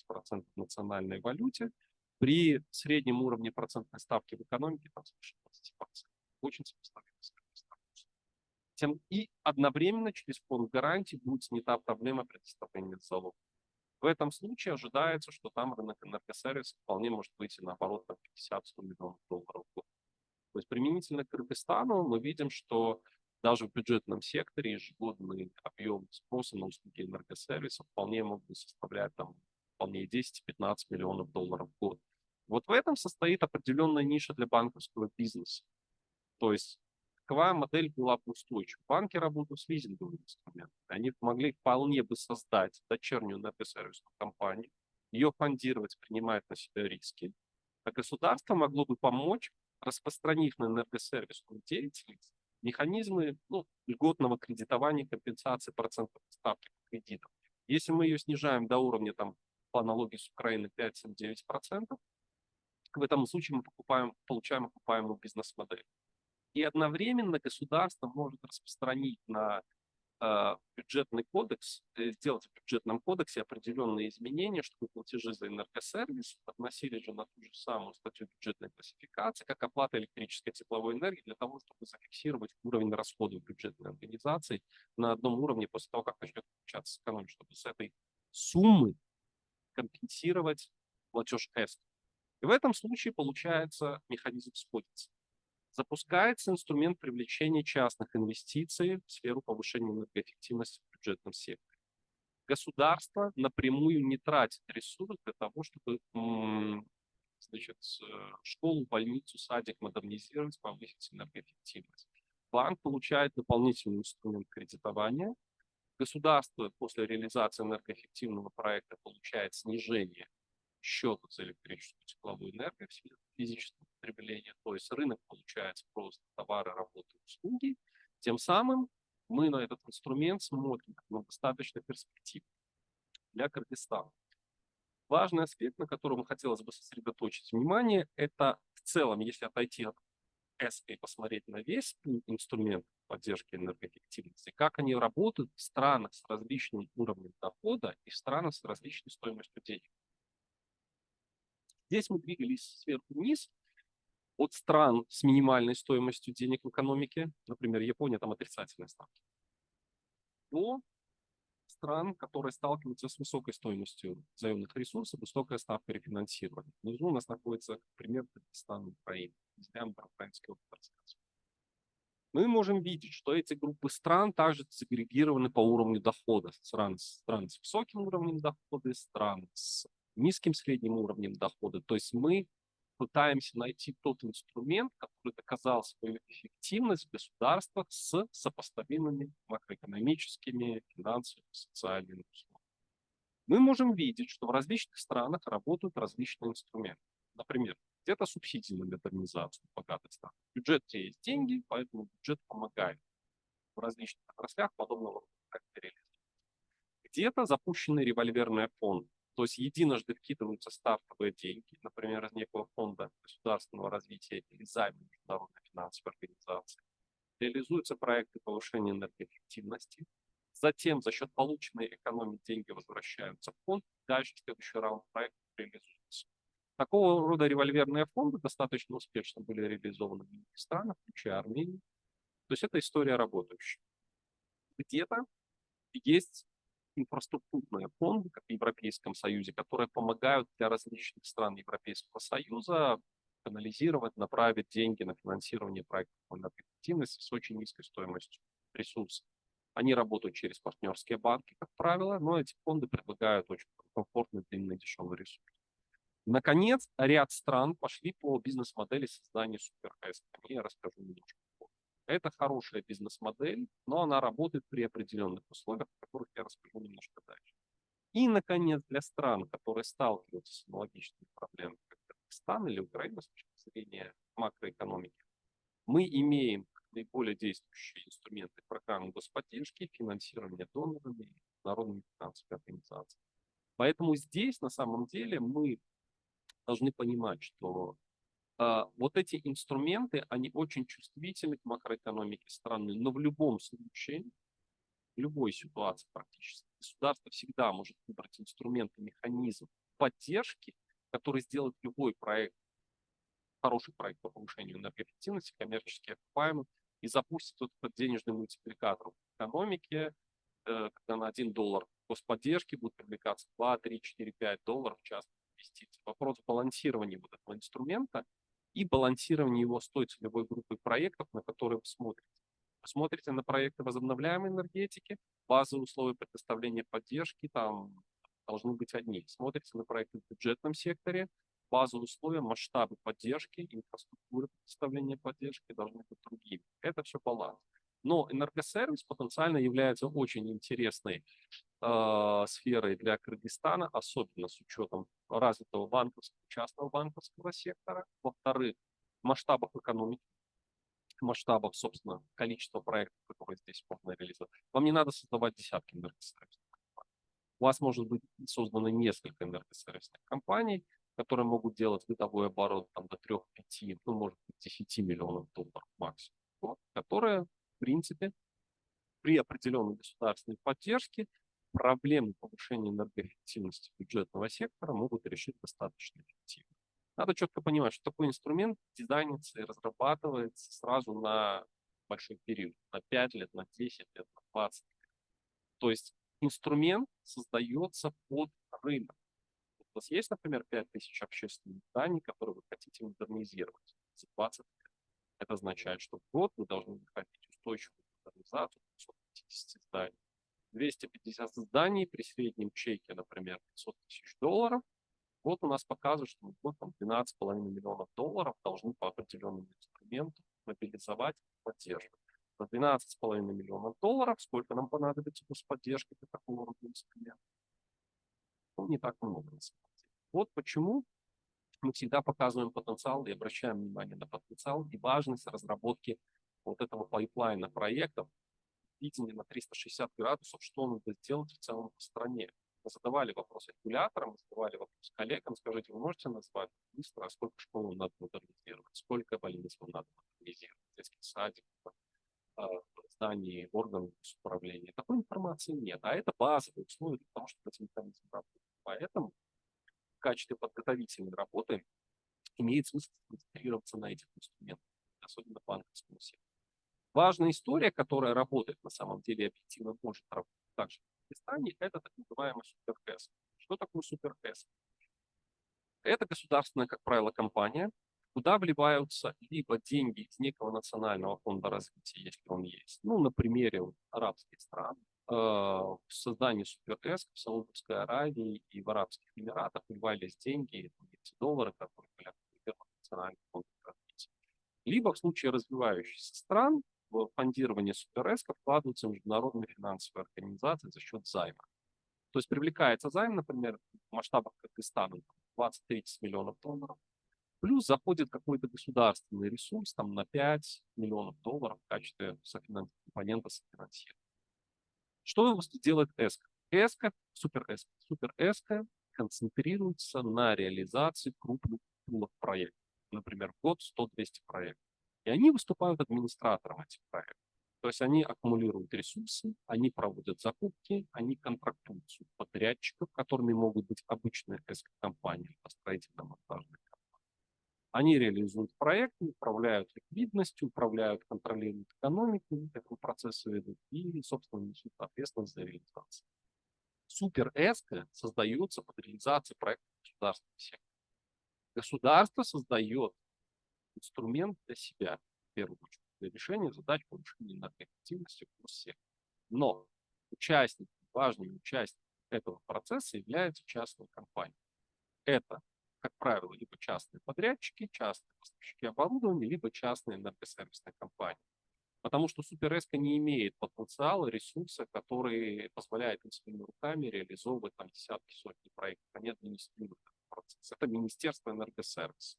в национальной валюте при среднем уровне процентной ставки в экономике там свыше 20%. Очень сопоставимо с тем и одновременно через фонд гарантий будет снята проблема предоставления залога. В этом случае ожидается, что там рынок энергосервиса вполне может выйти на оборот на 50-100 миллионов долларов в год. То есть применительно к Кыргызстану мы видим, что даже в бюджетном секторе ежегодный объем спроса на услуги энергосервиса вполне мог бы составлять там вполне 10-15 миллионов долларов в год. Вот в этом состоит определенная ниша для банковского бизнеса. То есть такова модель была бы устойчива. Банки работают с лизинговыми инструментами. Они могли вполне бы создать дочернюю энергосервисную компанию, ее фондировать, принимать на себя риски. А государство могло бы помочь, распространив на энергосервисную деятельность механизмы льготного кредитования, компенсации процентов ставки по кредитам. Если мы ее снижаем до уровня, там, по аналогии с Украиной, 5-9%, в этом случае мы получаем окупаемую бизнес-модель. И одновременно государство может распространить на бюджетный кодекс, сделать в бюджетном кодексе определенные изменения, чтобы платежи за энергосервис относились же на ту же самую статью бюджетной классификации, как оплата электрической и тепловой энергии, для того, чтобы зафиксировать уровень расходов бюджетной организации на одном уровне после того, как начнет включаться экономика, чтобы с этой суммы компенсировать платеж ЭСКО. И в этом случае получается механизм сходится. Запускается инструмент привлечения частных инвестиций в сферу повышения энергоэффективности в бюджетном секторе. Государство напрямую не тратит ресурсы для того, чтобы школу, больницу, садик модернизировать, повысить энергоэффективность. Банк получает дополнительный инструмент кредитования. Государство после реализации энергоэффективного проекта получает снижение счета за электрическую и тепловую энергию в физическом потреблении, то есть рынок получает спрос на товары, работы, услуги. Тем самым мы на этот инструмент смотрим достаточно перспективно для Кыргызстана. Важный аспект, на котором хотелось бы сосредоточить внимание, это в целом, если отойти от ЭСКО и посмотреть на весь инструмент поддержки энергоэффективности, как они работают в странах с различным уровнем дохода и в странах с различной стоимостью денег. Здесь мы двигались сверху вниз от стран с минимальной стоимостью денег в экономике. Например, Япония, там отрицательная ставка. до стран, которые сталкиваются с высокой стоимостью заемных ресурсов, высокая ставка рефинансирования. Внизу у нас находится, например, Дагестан и Украина. Взгляд про украинский опыт рассказываю. Мы можем видеть, что эти группы стран также сегрегированы по уровню дохода. Стран с высоким уровнем дохода, стран с низким средним уровнем дохода. То есть мы пытаемся найти тот инструмент, который доказал свою эффективность в государствах с сопоставимыми макроэкономическими, финансовыми, социальными условиями. Мы можем видеть, что в различных странах работают различные инструменты. Например, где-то субсидии на модернизацию в богатых странах. В бюджете есть деньги, поэтому бюджет помогает в различных отраслях подобного рода. Где-то запущены револьверные фонды. То есть единожды вкидываются стартовые деньги, например, из некого фонда государственного развития или займа международной финансовой организации. Реализуются проекты повышения энергоэффективности. Затем за счет полученной экономии деньги возвращаются в фонд. Дальше следующий раунд проектов реализуется. Такого рода револьверные фонды достаточно успешно были реализованы в многих странах, включая Армению. То есть это история работающая. Где-то есть инфраструктурные фонды, как в Европейском Союзе, которые помогают для различных стран Европейского Союза канализировать, направить деньги на финансирование проектов энергоэффективности с очень низкой стоимостью ресурсов. Они работают через партнерские банки, как правило, но эти фонды предлагают очень комфортный, длинный, дешевый ресурс. Наконец, ряд стран пошли по бизнес-модели создания супер-АЭС. Я расскажу немножко. Это хорошая бизнес-модель, но она работает при определенных условиях, о которых я расскажу немножко дальше. И, наконец, для стран, которые сталкиваются с аналогичными проблемами, как Казахстан или Украина с точки зрения макроэкономики, мы имеем наиболее действующие инструменты программы господдержки, финансирования донорами и международными финансовыми организациями. Поэтому здесь, на самом деле, мы должны понимать, что вот эти инструменты, они очень чувствительны к макроэкономике страны, но в любом случае, в любой ситуации практически, государство всегда может выбрать инструмент и механизм поддержки, который сделает любой проект, хороший проект по повышению энергоэффективности, коммерчески окупаемым, и запустит этот денежный мультипликатор в экономике, когда на $1 господдержки будет привлекаться 2, 3, 4, 5 долларов в частных инвестиций. Вопрос балансирования вот этого инструмента и балансирование его с той целевой группой проектов, на которые вы смотрите. Вы смотрите на проекты возобновляемой энергетики, базовые условия предоставления поддержки там должны быть одни. Смотрите на проекты в бюджетном секторе, базовые условия, масштабы поддержки, инфраструктуры предоставления поддержки должны быть другими. Это все баланс. Но энергосервис потенциально является очень интересной сферой для Кыргызстана, особенно с учетом развитого банковского, частного банковского сектора. Во-вторых, масштабов экономики, масштабов, собственно, количества проектов, которые здесь можно реализовать. Вам не надо создавать десятки энергосервисных компаний. У вас может быть создано несколько энергосервисных компаний, которые могут делать годовой оборот там, до 3-5, ну, может быть, 10 миллионов долларов максимум, вот, которые, в принципе, при определенной государственной поддержке проблемы повышения энергоэффективности бюджетного сектора могут решить достаточно эффективно. Надо четко понимать, что такой инструмент дизайнится и разрабатывается сразу на большой период, на 5 лет, на 10 лет, на 20 лет. То есть инструмент создается под рынок. У вас есть, например, 5000 общественных зданий, которые вы хотите модернизировать за 20 лет. Это означает, что в год вы должны находить устойчивую модернизацию 250 зданий. 250 зданий при среднем чеке, например, $500 000, вот у нас показывает, что мы год там 12,5 миллионов долларов должны по определенному инструменту мобилизовать и поддерживать. За 12,5 миллионов долларов сколько нам понадобится господдержки для такого рода инструмента? Ну, не так много. Вот почему мы всегда показываем потенциал и обращаем внимание на потенциал и важность разработки вот этого пайплайна проектов, видение на 360 градусов, что надо сделать в целом по стране. Мы задавали вопрос регуляторам, задавали вопрос коллегам, скажите, вы можете назвать быстро, а сколько школ надо модернизировать, сколько больниц надо модернизировать, детских садиков, зданий, органов управления. Такой информации нет, а это базовые условия для того, чтобы эти механизмы работали. Поэтому в качестве подготовительной работы имеет смысл концентрироваться на этих инструментах, особенно банковскому сектору. Важная история, которая работает на самом деле, объективно может работать также в Кыргызстане, это так называемый СуперКэс. Что такое СуперКэс? Это государственная, как правило, компания, куда вливаются либо деньги из некого национального фонда развития, если он есть. Ну, на примере арабских стран. В создании СуперКэс в Саудовской Аравии и в Арабских Эмиратах вливались деньги, эти доллары, которые были в национальный фонд развития. Либо в случае развивающихся стран в фондирование СуперКэс вкладываются международные финансовые организации за счет займа. То есть привлекается займ, например, в масштабах Кыргызстана 20-30 миллионов долларов, плюс заходит какой-то государственный ресурс там, на 5 миллионов долларов в качестве компонента софинансирования. Что делает ЭСКО? Супер-ЭСКО концентрируется на реализации крупных пулов проектов. Например, в год 100-200 проектов. И они выступают администратором этих проектов. То есть они аккумулируют ресурсы, они проводят закупки, они контрактуют подрядчиков, которыми могут быть обычные ЭСКО-компании, строительно-монтажные компании. Они реализуют проекты, управляют ликвидностью, управляют, контролируют экономику, этого процесса ведут и, собственно, несут ответственность за реализацию. Супер-ЭСКО создается под реализацией проектов государственного сектора. Государство создает инструмент для себя, в первую очередь, для решения задач повышения энергоэффективности в госсекторе. Но важным участником этого процесса являются частные компании. Это, как правило, либо частные подрядчики, частные поставщики оборудования, либо частные энергосервисные компании. Потому что СуперЭСКО не имеет потенциала, ресурса, который позволяет им своими руками реализовывать там десятки, сотни проектов. Они администрируют этот процесс. Это Министерство энергосервиса,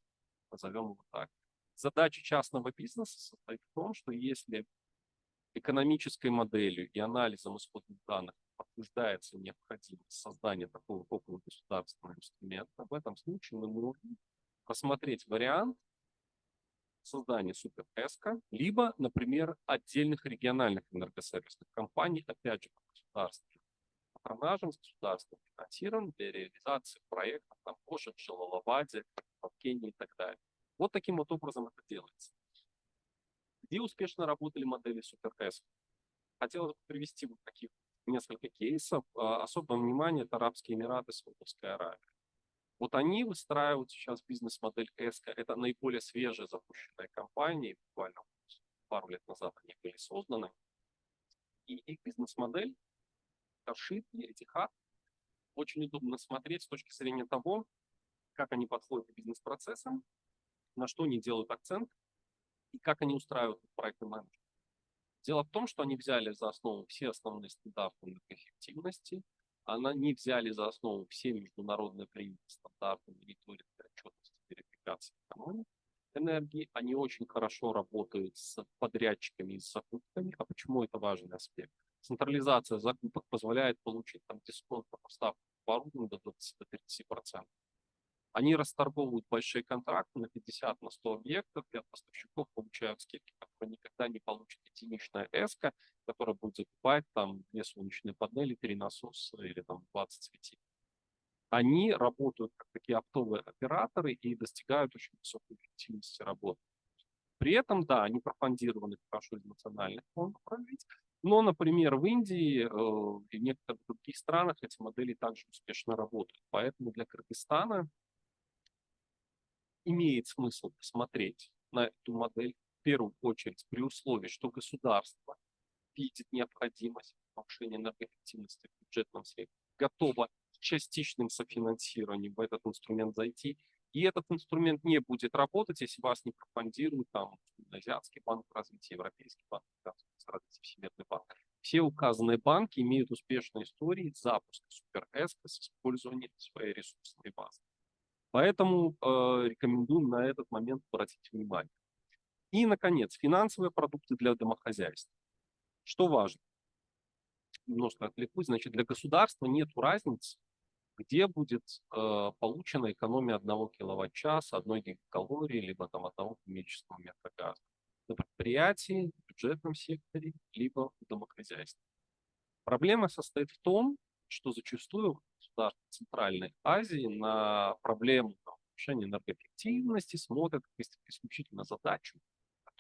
назовем его так. Задача частного бизнеса состоит в том, что если экономической моделью и анализом исходных данных подтверждается необходимость создания такого крупного государственного инструмента, в этом случае мы можем рассмотреть вариант создания СуперЭСКО, либо, например, отдельных региональных энергосервисных компаний, опять же, по государственным патронажам, с государственным финансированием для реализации проектов там, в Оши, в Джалалабаде, в Кении и так далее. Вот таким вот образом это делается. Где успешно работали модели СуперЭСКО? Хотелось бы привести вот таких несколько кейсов. Особое внимание — это Арабские Эмираты, Саудовская Аравия. Вот они выстраивают сейчас бизнес-модель ЭСКО. Это наиболее свежие запущенные компании. Буквально пару лет назад они были созданы. И их бизнес-модель, Рашид и Этихад, очень удобно смотреть с точки зрения того, как они подходят к бизнес-процессам, на что они делают акцент и как они устраивают проектный менеджмент. Дело в том, что они взяли за основу все основные стандарты энергоэффективности, они взяли за основу все международные принятые стандарты мониторинга, отчетности, верификации экономики энергии. Они очень хорошо работают с подрядчиками и с закупками. А почему это важный аспект? Централизация закупок позволяет получить там дисконт по поставкам оборудования до 20-30%. Они расторговывают большие контракты на 50, на 100 объектов, и от поставщиков получают скидки, которые никогда не получит единичная ЭСКО, которая будет закупать там 2 солнечные панели, 3 насоса или там 20 светильников. Они работают как такие оптовые операторы и достигают очень высокой эффективности работы. При этом, да, они профондированы хорошо из национальных фондов развития, но, например, в Индии и в некоторых других странах эти модели также успешно работают. Поэтому для Кыргызстана имеет смысл посмотреть на эту модель в первую очередь при условии, что государство видит необходимость повышения энергоэффективности в бюджетном секторе, готово с частичным софинансированием в этот инструмент зайти, и этот инструмент не будет работать, если вас не профондирует там Азиатский банк развития, Европейский банк развития, Всемирный банк. Все указанные банки имеют успешные истории запуска СуперЭСКО с использованием своей ресурсной базы. Поэтому рекомендуем на этот момент обратить внимание. И, наконец, финансовые продукты для домохозяйств. Что важно? Немножко отвлекусь. Значит, для государства нет разницы, где будет получена экономия 1 киловатт-часа, 1 гигакалории, либо там 1 кубического метра газа. На предприятии, в бюджетном секторе, либо в домохозяйстве. Проблема состоит в том, что зачастую государства Центральной Азии на проблему повышения энергоэффективности смотрят как исключительно задачу,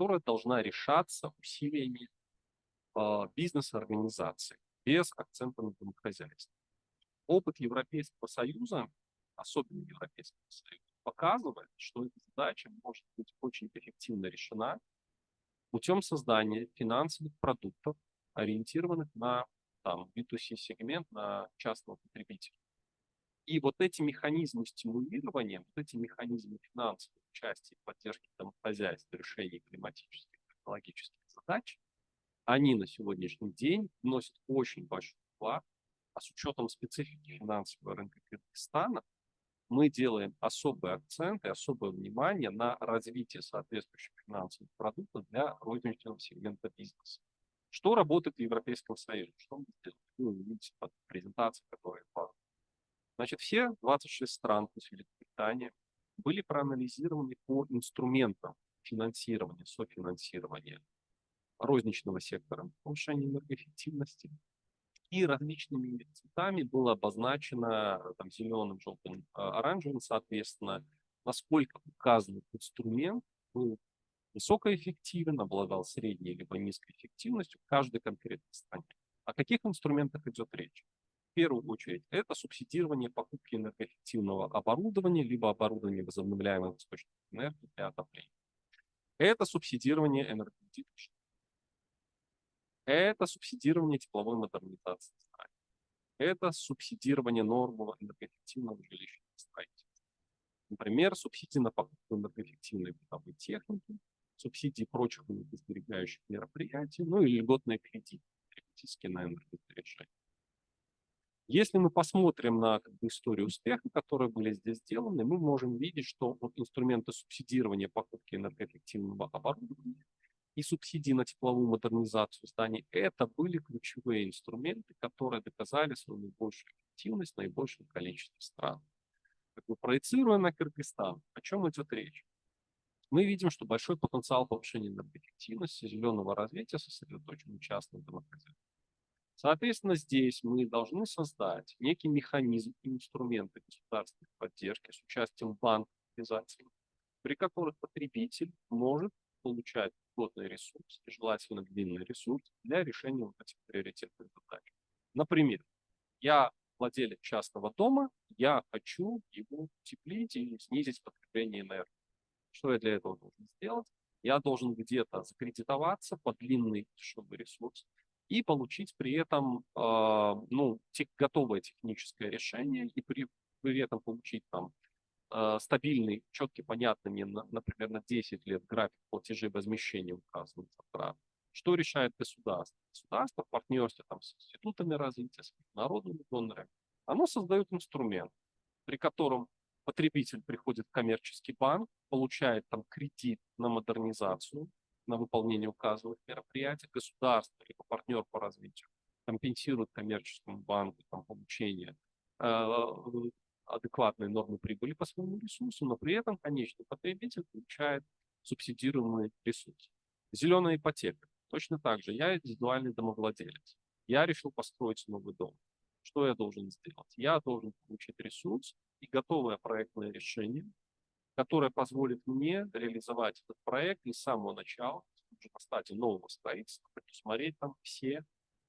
которая должна решаться усилиями бизнес-организаций без акцента на домохозяйство. Опыт Европейского Союза, особенно Европейского Союза, показывает, что эта задача может быть очень эффективно решена путем создания финансовых продуктов, ориентированных на B2C-сегмент, на частного потребителя. И вот эти механизмы стимулирования, вот эти механизмы финансовой части поддержки домохозяйств, решения климатических, технологических задач, они на сегодняшний день вносят очень большой вклад, а с учетом специфики финансового рынка Кыргызстана мы делаем особый акцент и особое внимание на развитие соответствующих финансовых продуктов для розничного сегмента бизнеса. Что работает в Европейском Союзе? Что мы сделали? Вы увидите под презентацией, которая падает. Значит, все 26 стран, плюс Великобритания, были проанализированы по инструментам финансирования, софинансирования розничного сектора, повышения энергоэффективности. И различными цветами было обозначено, там, зеленым, желтым, оранжевым, соответственно, насколько указанный инструмент был высокоэффективен, обладал средней либо низкой эффективностью в каждой конкретной стране. О каких инструментах идет речь? В первую очередь, это субсидирование покупки энергоэффективного оборудования, либо оборудования возобновляемых источников энергии для отопления. Это субсидирование энергетического. Это субсидирование тепловой модернизации страны. Это субсидирование нормового энергоэффективного жилищного строительства. Например, субсидии на покупку энергоэффективной бытовой техники, субсидии прочих энергосберегающих мероприятий, ну и льготные кредиты, потребительские на энергосбережение. Если мы посмотрим на историю успеха, которые были здесь сделаны, мы можем видеть, что инструменты субсидирования покупки энергоэффективного оборудования и субсидии на тепловую модернизацию зданий – это были ключевые инструменты, которые доказали свою наибольшую эффективность в наибольшем количестве стран. Проецируя на Кыргызстан, о чем идет речь? Мы видим, что большой потенциал повышения энергоэффективности, зеленого развития сосредоточен в частном домохозяйстве. Соответственно, здесь мы должны создать некий механизм и инструменты государственной поддержки с участием банков обязательно, при которых потребитель может получать льготный ресурс, и желательно длинный ресурс, для решения вот этих приоритетных задач. Например, я владелец частного дома, я хочу его утеплить или снизить потребление энергии. Что я для этого должен сделать? Я должен где-то закредитоваться под длинный дешевый ресурс и получить при этом готовое техническое решение, и при этом получить там стабильный, четкий, понятный мне, например, на 10 лет график платежей возмещения указанных затрат. Что решает государство? Государство в партнерстве там, с институтами развития, с международными донорами, оно создает инструмент, при котором потребитель приходит в коммерческий банк, получает там кредит на модернизацию, на выполнение указанных мероприятий, государство либо партнер по развитию компенсирует коммерческому банку там, получение адекватной нормы прибыли по своему ресурсу, но при этом конечный потребитель получает субсидируемый ресурс. Зеленая ипотека. Точно так же. Я индивидуальный домовладелец. Я решил построить новый дом. Что я должен сделать? Я должен получить ресурс и готовое проектное решение, которое позволит мне реализовать этот проект и с самого начала, уже на стадии нового строительства, предусмотреть там все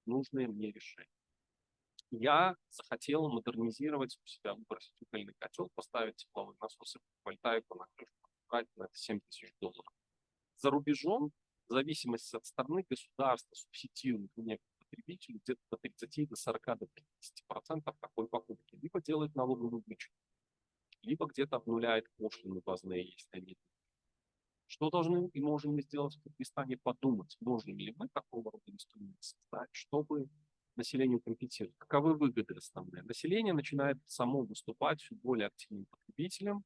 нужные мне решения. Я захотел модернизировать у себя, выбросить угольный котел, поставить тепловые насосы, фотовольтайку на крышу, потратить на это $7000. За рубежом, в зависимости от страны, государство субсидирует некоторых потребителей где-то до 30, до 40, до 50% такой покупки. Либо делает налоговую вычет, либо где-то обнуляет пошлины базные, если они. Что должны и можем мы сделать в Кыргызстане? Подумать, можем ли мы такого рода инструмент создать, чтобы населению компенсировать. Каковы выгоды основные? Население начинает само выступать все более активным потребителем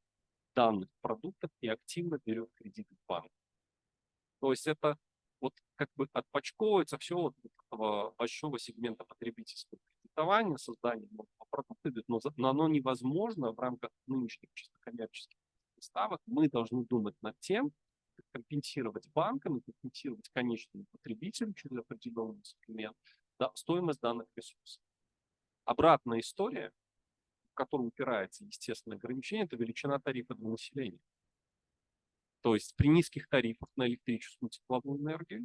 данных продуктов и активно берет кредиты в банк. То есть это вот как бы отпочковывается все от этого большого сегмента потребительского кредитования, создания нового продукта, но оно невозможно в рамках нынешних чисто коммерческих ставок. Мы должны думать над тем, как компенсировать банкам и компенсировать конечному потребителю через определенный сегмент стоимость данных ресурсов. Обратная история, в которую упирается естественное ограничение, это величина тарифа для населения. То есть при низких тарифах на электрическую и тепловую энергию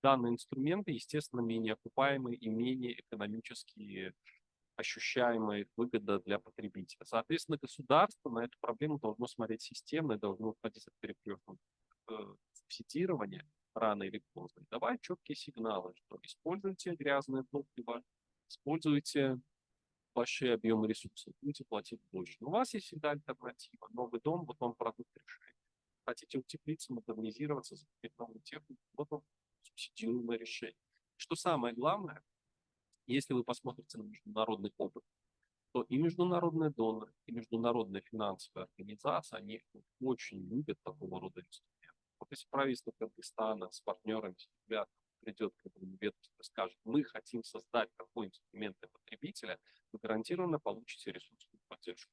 данные инструменты, естественно, менее окупаемые и менее экономически ощущаемая выгода для потребителя. Соответственно, государство на эту проблему должно смотреть системно, должно уходить от перекрестного субсидирования рано или поздно. И давать четкие сигналы, что используйте грязное топливо, используйте большие объемы ресурсов, будете платить больше. Но у вас есть всегда альтернатива. Новый дом, вот вам продукт решения. Хотите утеплиться, модернизироваться, закупить новую технику, вот вам субсидируемое решение. Что самое главное, если вы посмотрите на международный опыт, то и международные доноры, и международные финансовые организации, они очень любят такого рода инструменты. Вот если правительство Кыргызстана с партнерами, с ребятами придет к этому ведомству и скажет, мы хотим создать такой инструмент для потребителя, вы гарантированно получите ресурсную поддержку.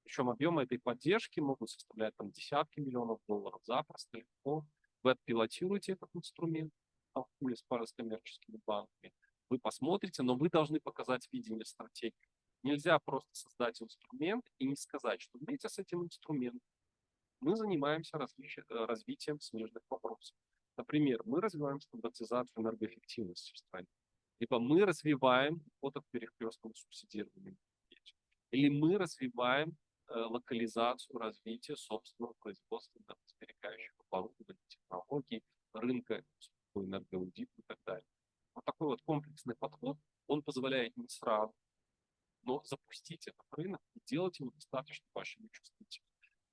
Причем объемы этой поддержки могут составлять там десятки миллионов долларов запросто, легко. Вы отпилотируете этот инструмент в пуле с коммерческими банками, вы посмотрите, но вы должны показать видение, стратегию. Нельзя просто создать инструмент и не сказать, что вместе с этим инструментом мы занимаемся развитием смежных вопросов. Например, мы развиваем стандартизацию энергоэффективности в стране, либо мы развиваем вот от перекрестного субсидирования, или мы развиваем локализацию развития собственного производства энергосберегающих оборудований, технологий, рынка энергоаудита и так далее. Вот такой вот комплексный подход, он позволяет не сразу, но запустить этот рынок и делать его достаточно большим и чувствительным.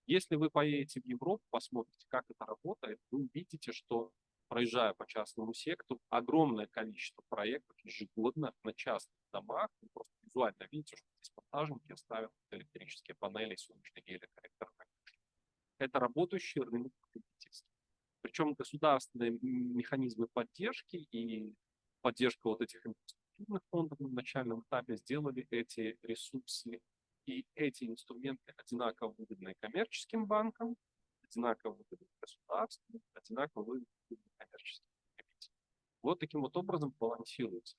Если вы поедете в Европу, посмотрите, как это работает, вы увидите, что, проезжая по частному сектору, огромное количество проектов ежегодно на частных домах. Вы просто визуально видите, что здесь монтажники ставят электрические панели, солнечные гелиоколлекторы. Это работающий рынок потребительства. Причем государственные механизмы поддержки и поддержка вот этих инфраструктурных фондов на начальном этапе сделали эти ресурсы и эти инструменты одинаково выгодны коммерческим банкам, одинаково выгодны государству, одинаково выгодны коммерческим потребителям. Вот таким вот образом балансируется.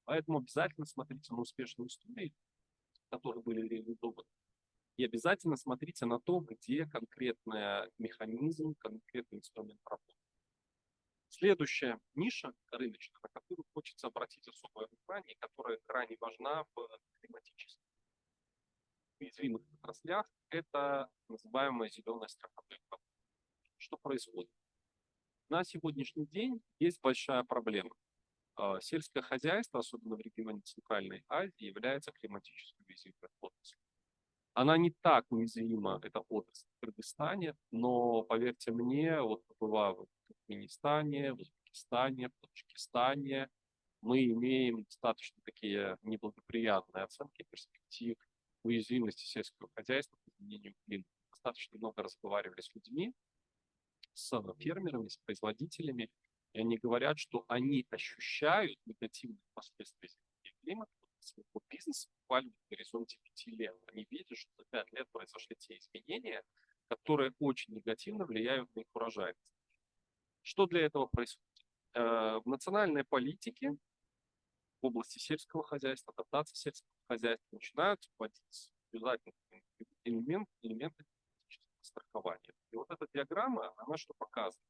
Поэтому обязательно смотрите на успешные истории, которые были реализованы. И обязательно смотрите на то, где конкретный механизм, конкретный инструмент работает. Следующая ниша рыночная, на которую хочется обратить особое внимание, которая крайне важна в климатически уязвимых отраслях, это называемая зеленая страховая продукция. Что происходит? На сегодняшний день есть большая проблема. Сельское хозяйство, особенно в регионе Центральной Азии, является климатически уязвимой отраслью. Она не так уязвима, эта отрасль, в Кыргызстане, но, поверьте мне, вот побывав в Туркменистане, в Узбекистане, в Таджикистане, мы имеем достаточно такие неблагоприятные оценки перспектив уязвимости сельского хозяйства к изменению климата. Достаточно много разговаривали с людьми, с фермерами, с производителями, и они говорят, что они ощущают негативные последствия изменения климата своего бизнеса буквально в горизонте 5 лет. Они видят, что за 5 лет произошли те изменения, которые очень негативно влияют на их урожайность. Что для этого происходит? В национальной политике в области сельского хозяйства, адаптации сельского хозяйства начинают вводить обязательные элементы страхования. И вот эта диаграмма, она что показывает?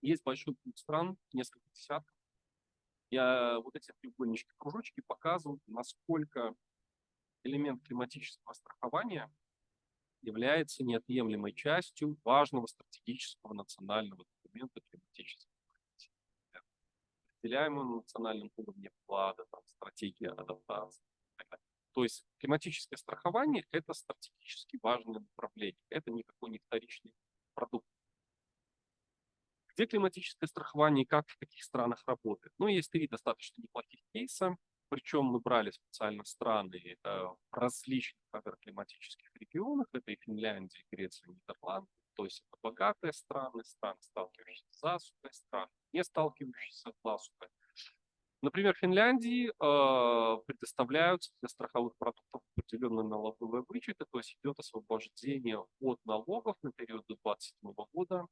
Есть большой круг стран, несколько десятков. Вот эти треугольнички, кружочки показывают, насколько элемент климатического страхования является неотъемлемой частью важного стратегического национального документа климатического. Разделяемого на национальном уровне вклада, стратегия адаптации. То есть климатическое страхование – это стратегически важное направление. Это никакой не вторичный продукт. Где климатическое страхование и как, в каких странах работает? Ну, есть 3 достаточно неплохих кейса. Причем мы брали специально страны в различных агроклиматических регионах. Это и Финляндия, и Греция, и Нидерланды. То есть это богатые страны, сталкивающиеся с засухой, страны, не сталкивающиеся с засухой. Например, в Финляндии предоставляются для страховых продуктов определенные налоговые вычеты, то есть идет освобождение от налогов на период до 2027 года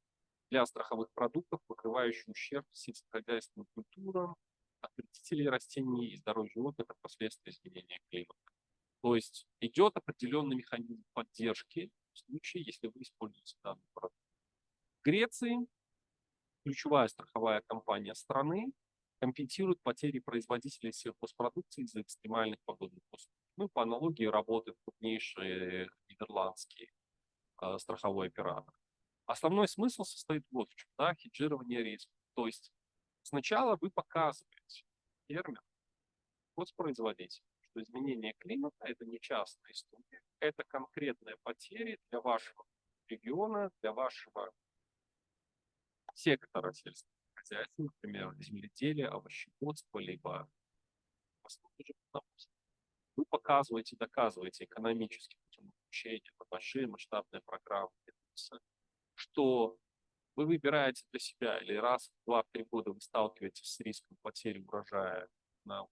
для страховых продуктов, покрывающих ущерб сельскохозяйственным культурам, от вредителей растений и здоровья животных от последствий изменения климата. То есть идет определенный механизм поддержки случае, если вы используете данный продукт. В Греции ключевая страховая компания страны компенсирует потери производителей сельхозпродукции из-за экстремальных погодных условий. Ну, по аналогии работает крупнейший нидерландский страховой оператор. Основной смысл состоит вот в чем, да, хеджирование риска. То есть сначала вы показываете фермеру, производителю, что изменение климата – это не частная история, это конкретные потери для вашего региона, для вашего сектора сельского хозяйства, например, земледелия, овощеводства, либо вы показываете, доказываете экономически путем обучения, большие масштабные программы, что вы выбираете для себя или раз в 2-3 года вы сталкиваетесь с риском потери урожая на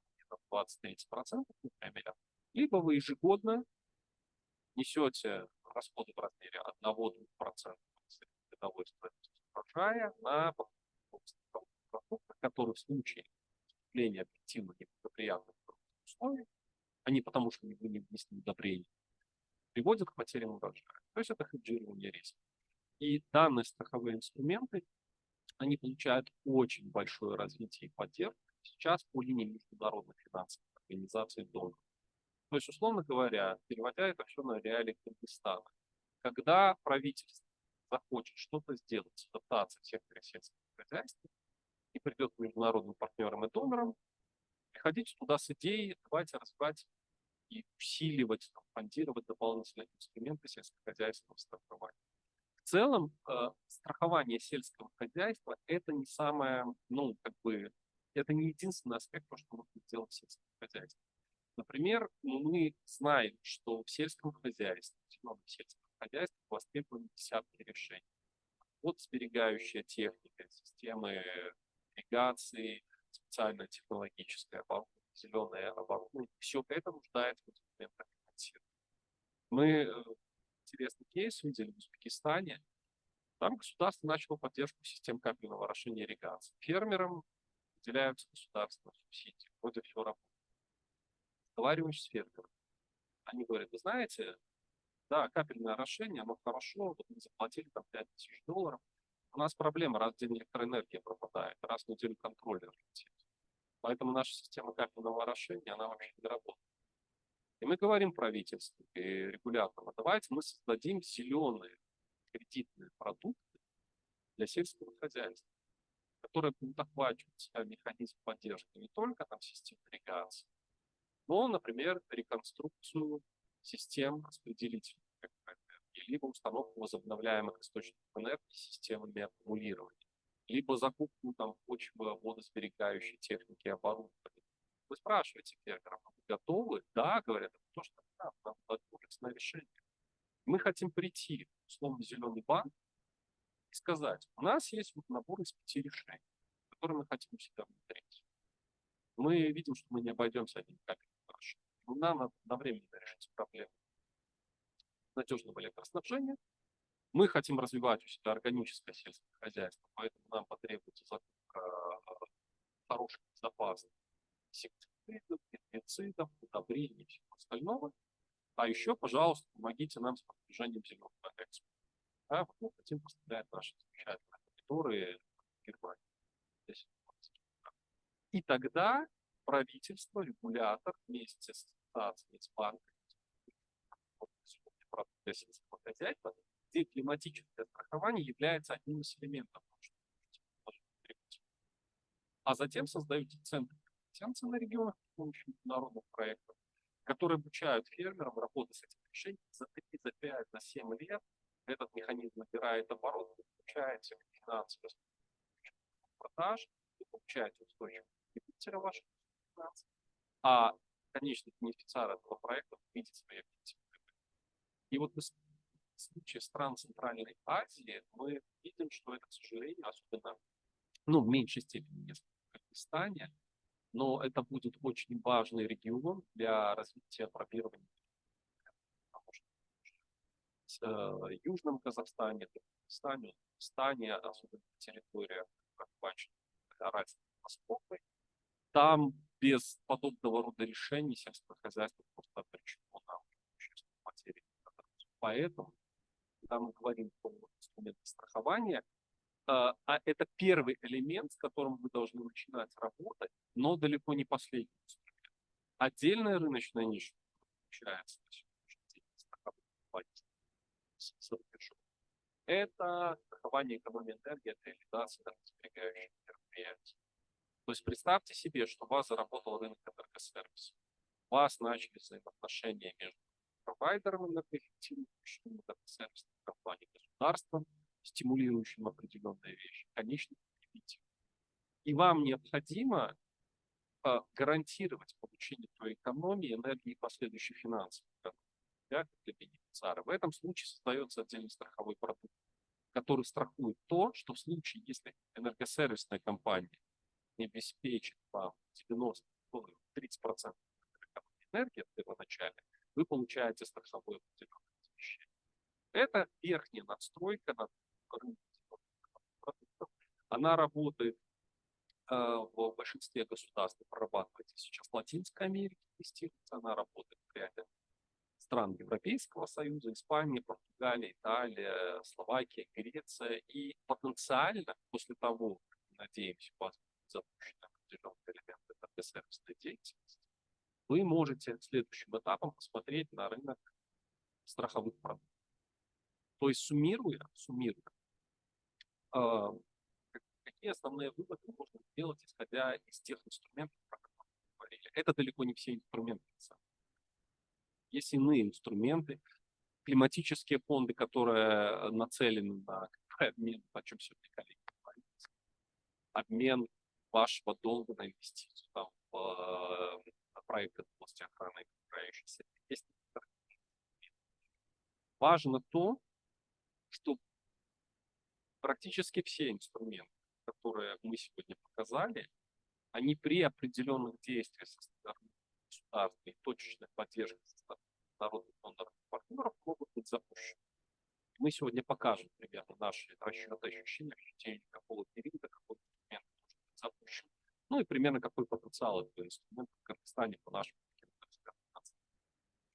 20-30%, например, либо вы ежегодно несете расходы в размере 1-2% годовой стоимости урожая на продукты, которые в случае поступления объективно неблагоприятных условий, а не потому, что вы не внесли удобрения, приводят к потерям урожая. То есть это хеджирование риска. И данные страховые инструменты, они получают очень большое развитие и поддержку сейчас по линии международных финансовых организаций доноров. То есть, условно говоря, переводя это все на реалии Кыргызстана, когда правительство захочет что-то сделать с адаптацией в секторе сельского хозяйства и придет к международным партнерам и донорам, приходите туда с идеей, давайте развивать и усиливать, фондировать дополнительные инструменты сельскохозяйственного страхования. В целом, страхование сельского хозяйства – это не самое, это не единственный аспект, то, что можно сделать в сельском хозяйстве. Например, мы знаем, что в сельском хозяйстве, в сельском хозяйстве востребованы десятки решений. Вот сберегающая техника, системы ирригации, специальная технологическая оборудование, зеленое оборудование. Все это нуждается в инструментах финансирования. Мы интересный кейс видели в Узбекистане. Там государство начало поддержку систем капельного орошения ирригации. Фермерам выделяются государственные субсидии. Вроде все работает. Разговариваешь с фермером. Они говорят, вы знаете, да, капельное орошение, оно хорошо, вот мы заплатили там $5000. У нас проблема, раз в день электроэнергия пропадает, раз в неделю контроллер летит. Поэтому наша система капельного орошения, она вообще не работает. И мы говорим правительству и регуляторам, давайте мы создадим зеленые кредитные продукты для сельского хозяйства, которые будут охватывать себя механизм поддержки не только там систем ирригации, но, например, реконструкцию систем распределительных энергии, либо установку возобновляемых источников энергии системами аккумулирования, либо закупку там почвоводосберегающей техники и оборудования. Вы спрашиваете фермеров, вы готовы? Да, говорят, это то, что нам дать комплексное решение. Мы хотим прийти в условно зеленый банк и сказать, у нас есть вот набор из 5 решений, которые мы хотим у себя внедрить. Мы видим, что мы не обойдемся одним капельным орошением. Нам надо одновременно решить проблему надежного электроснабжения. Мы хотим развивать у себя органическое сельское хозяйство, поэтому нам потребуется закупка хороших, безопасных инсектицидов, гербицидов, удобрений и всего остального. А еще, пожалуйста, помогите нам с продвижением зеленого экспорта. Мы хотим поставлять наши замечательные помидоры в Германию. И тогда правительство, регулятор вместе с ассоциацией, с банками, для сельского хозяйства, где климатическое страхование является одним из элементов. А затем создаются центры компетенции на регионах с помощью международных проектов, которые обучают фермерам работать с этим решением за 3, за 5, за 7 лет. Этот механизм набирает оборот, вы получаете финансовую продаж, вы получаете устойчивого потребителя ваших финансов, а конечный бенефициар этого проекта видит свои объективы. И вот в случае стран Центральной Азии мы видим, что это, к сожалению, особенно, в меньшей степени, несколько в Кыргызстане, но это будет очень важный регион для развития пробирования. Потому что в Южном Казахстане, Казахстане, особенно территория, как бачите, Аральской Востока, там без подобного рода решений сельское хозяйство просто обречено на существенные потери. Поэтому когда мы говорим про инструменты страхования, это первый элемент, с которым вы должны начинать работать, но далеко не последний инструмент. Отдельная рыночная ниша получается на сегодняшний день страховых компаний за рубежом. Это страхование экономии энергии от реализации энергосберегающих мероприятий. То есть представьте себе, что у вас заработал рынок энергосервисов. У вас начали взаимоотношения между провайдером энергоэффективных решений, энергосервисных компаний, государством, стимулирующим определенные вещи, конечным потребителем. И вам необходимо гарантировать получение той экономии энергии и последующей финансовой для бенефициара. В этом случае создается отдельный страховой продукт, который страхует то, что в случае, если энергосервисная компания не обеспечит вам 90-30% энергии первоначально, вы получаете страховое обеспечение. Это верхняя надстройка над рынком продуктов. Она работает в большинстве государств, прорабатывается сейчас в Латинской Америке, тестируется, она работает в ряде стран Европейского Союза, Испания, Португалия, Италия, Словакия, Греция. И потенциально после того, как, надеемся, у вас будет запущен определенный элемент энергосервисной деятельности, вы можете следующим этапом посмотреть на рынок страховых продуктов. То есть суммируя, какие основные выводы можно сделать, исходя из тех инструментов, про которые мы говорили. Это далеко не все инструменты. Есть иные инструменты, климатические фонды, которые нацелены на обмен, о чем сегодня коллеги говорили, обмен вашего долга на инвестицию там, в проекты в области охраны окружающей среды. Важно то, что практически все инструменты, которые мы сегодня показали, они при определенных действиях со стороны государства и точечной поддержки со стороны народных доноров и партнеров могут быть запущены. Мы сегодня покажем примерно наши расчеты, ощущения, какого периода, какой инструмент может быть запущен. Ну и примерно какой потенциал этого инструмента в Кыргызстане по нашему.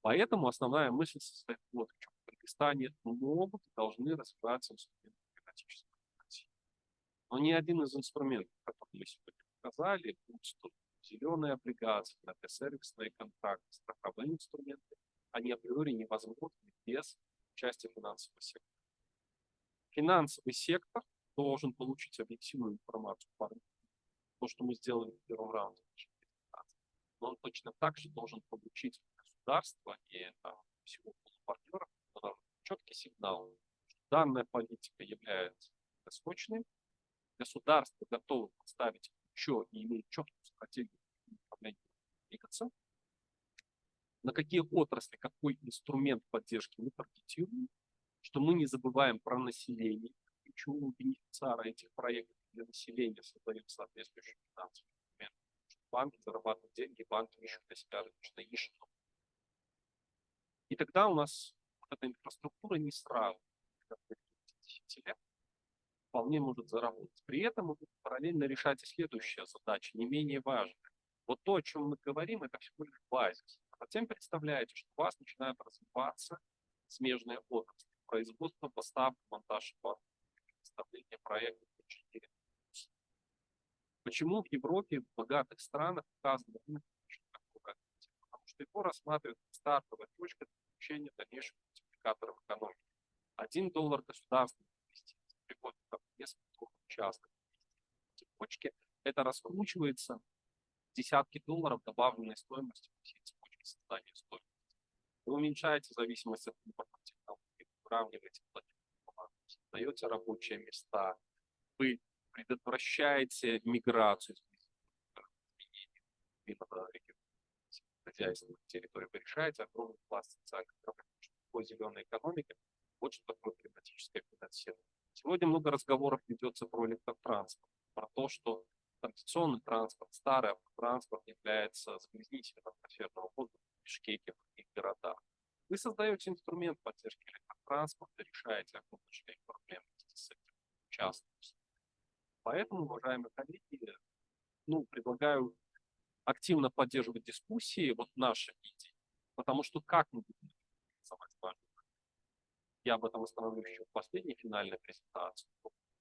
Поэтому основная мысль состоит в чем. В Кыргызстане могут и должны развиваться инструменты климатической гарантии. Но ни один из инструментов, которые мы сегодня показали, будь то зеленые облигации, сервисные контракты, страховые инструменты, они априори невозможны без участия финансового сектора. Финансовый сектор должен получить объективную информацию по рынку. То, что мы сделали в первом раунде. Но он точно так же должен получить государство и всего партнеров четкий сигнал, что данная политика является досрочной, государство готово поставить еще и имеет четкую стратегию управления двигаться, на какие отрасли, какой инструмент поддержки мы таргетируем, что мы не забываем про население, ключевого бенефициара этих проектов для населения создаем соответствующие финансовые инструменты. Банки зарабатывают деньги, банки ищут для себя рыночные ниши. И тогда у нас эта инфраструктура не сразу, как в 10 лет, вполне может заработать. При этом мы будем параллельно решать и следующая задача, не менее важная. Вот то, о чем мы говорим, это всего лишь базис. А затем представляете, что у вас начинают развиваться смежные отрасли. Производство, поставка, монтаж, представление проектов, инженерия. Почему в Европе, в богатых странах указано потому что его рассматривают как стартовая точка для получения дальнейших мультипликаторов экономики. $1 государственных инвестиций приходит в несколько частных цепочки. Это раскручивается десятки долларов добавленной стоимости по всей цепочке создания стоимости. Вы уменьшаете зависимость от импортных технологий, выравниваете платежную, создаете рабочие места, вы предотвращаете миграцию хозяйственных территорий, вы решаете огромный пласт социальных проблем. Что такое зеленая экономика, вот что такое климатическое финансирование. Сегодня много разговоров ведется про электротранспорт, про то, что традиционный транспорт, старый автотранспорт является загрязнителем атмосферного воздуха в Бишкеке, в других городах. Вы создаете инструмент поддержки электротранспорта, решаете огромные проблемы с этим частным. Поэтому, уважаемые коллеги, предлагаю активно поддерживать дискуссии, вот наши идеи, потому что как мы будем реализовать важно. Я об этом остановлюсь еще в последней финальной презентации.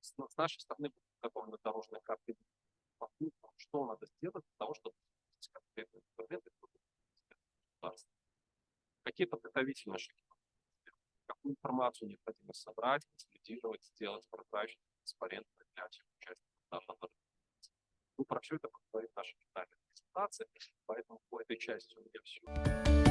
С нашей стороны будет подготовлена дорожная карта, что надо сделать для того, чтобы конкретные инструменты государства. Какие подготовительные шаги? Какую информацию необходимо собрать, консолидировать, сделать прозрачно, транспарентно для всех участников данного мероприятия. Ну, про все это поговорит наша финальная презентация, поэтому по этой части у меня все.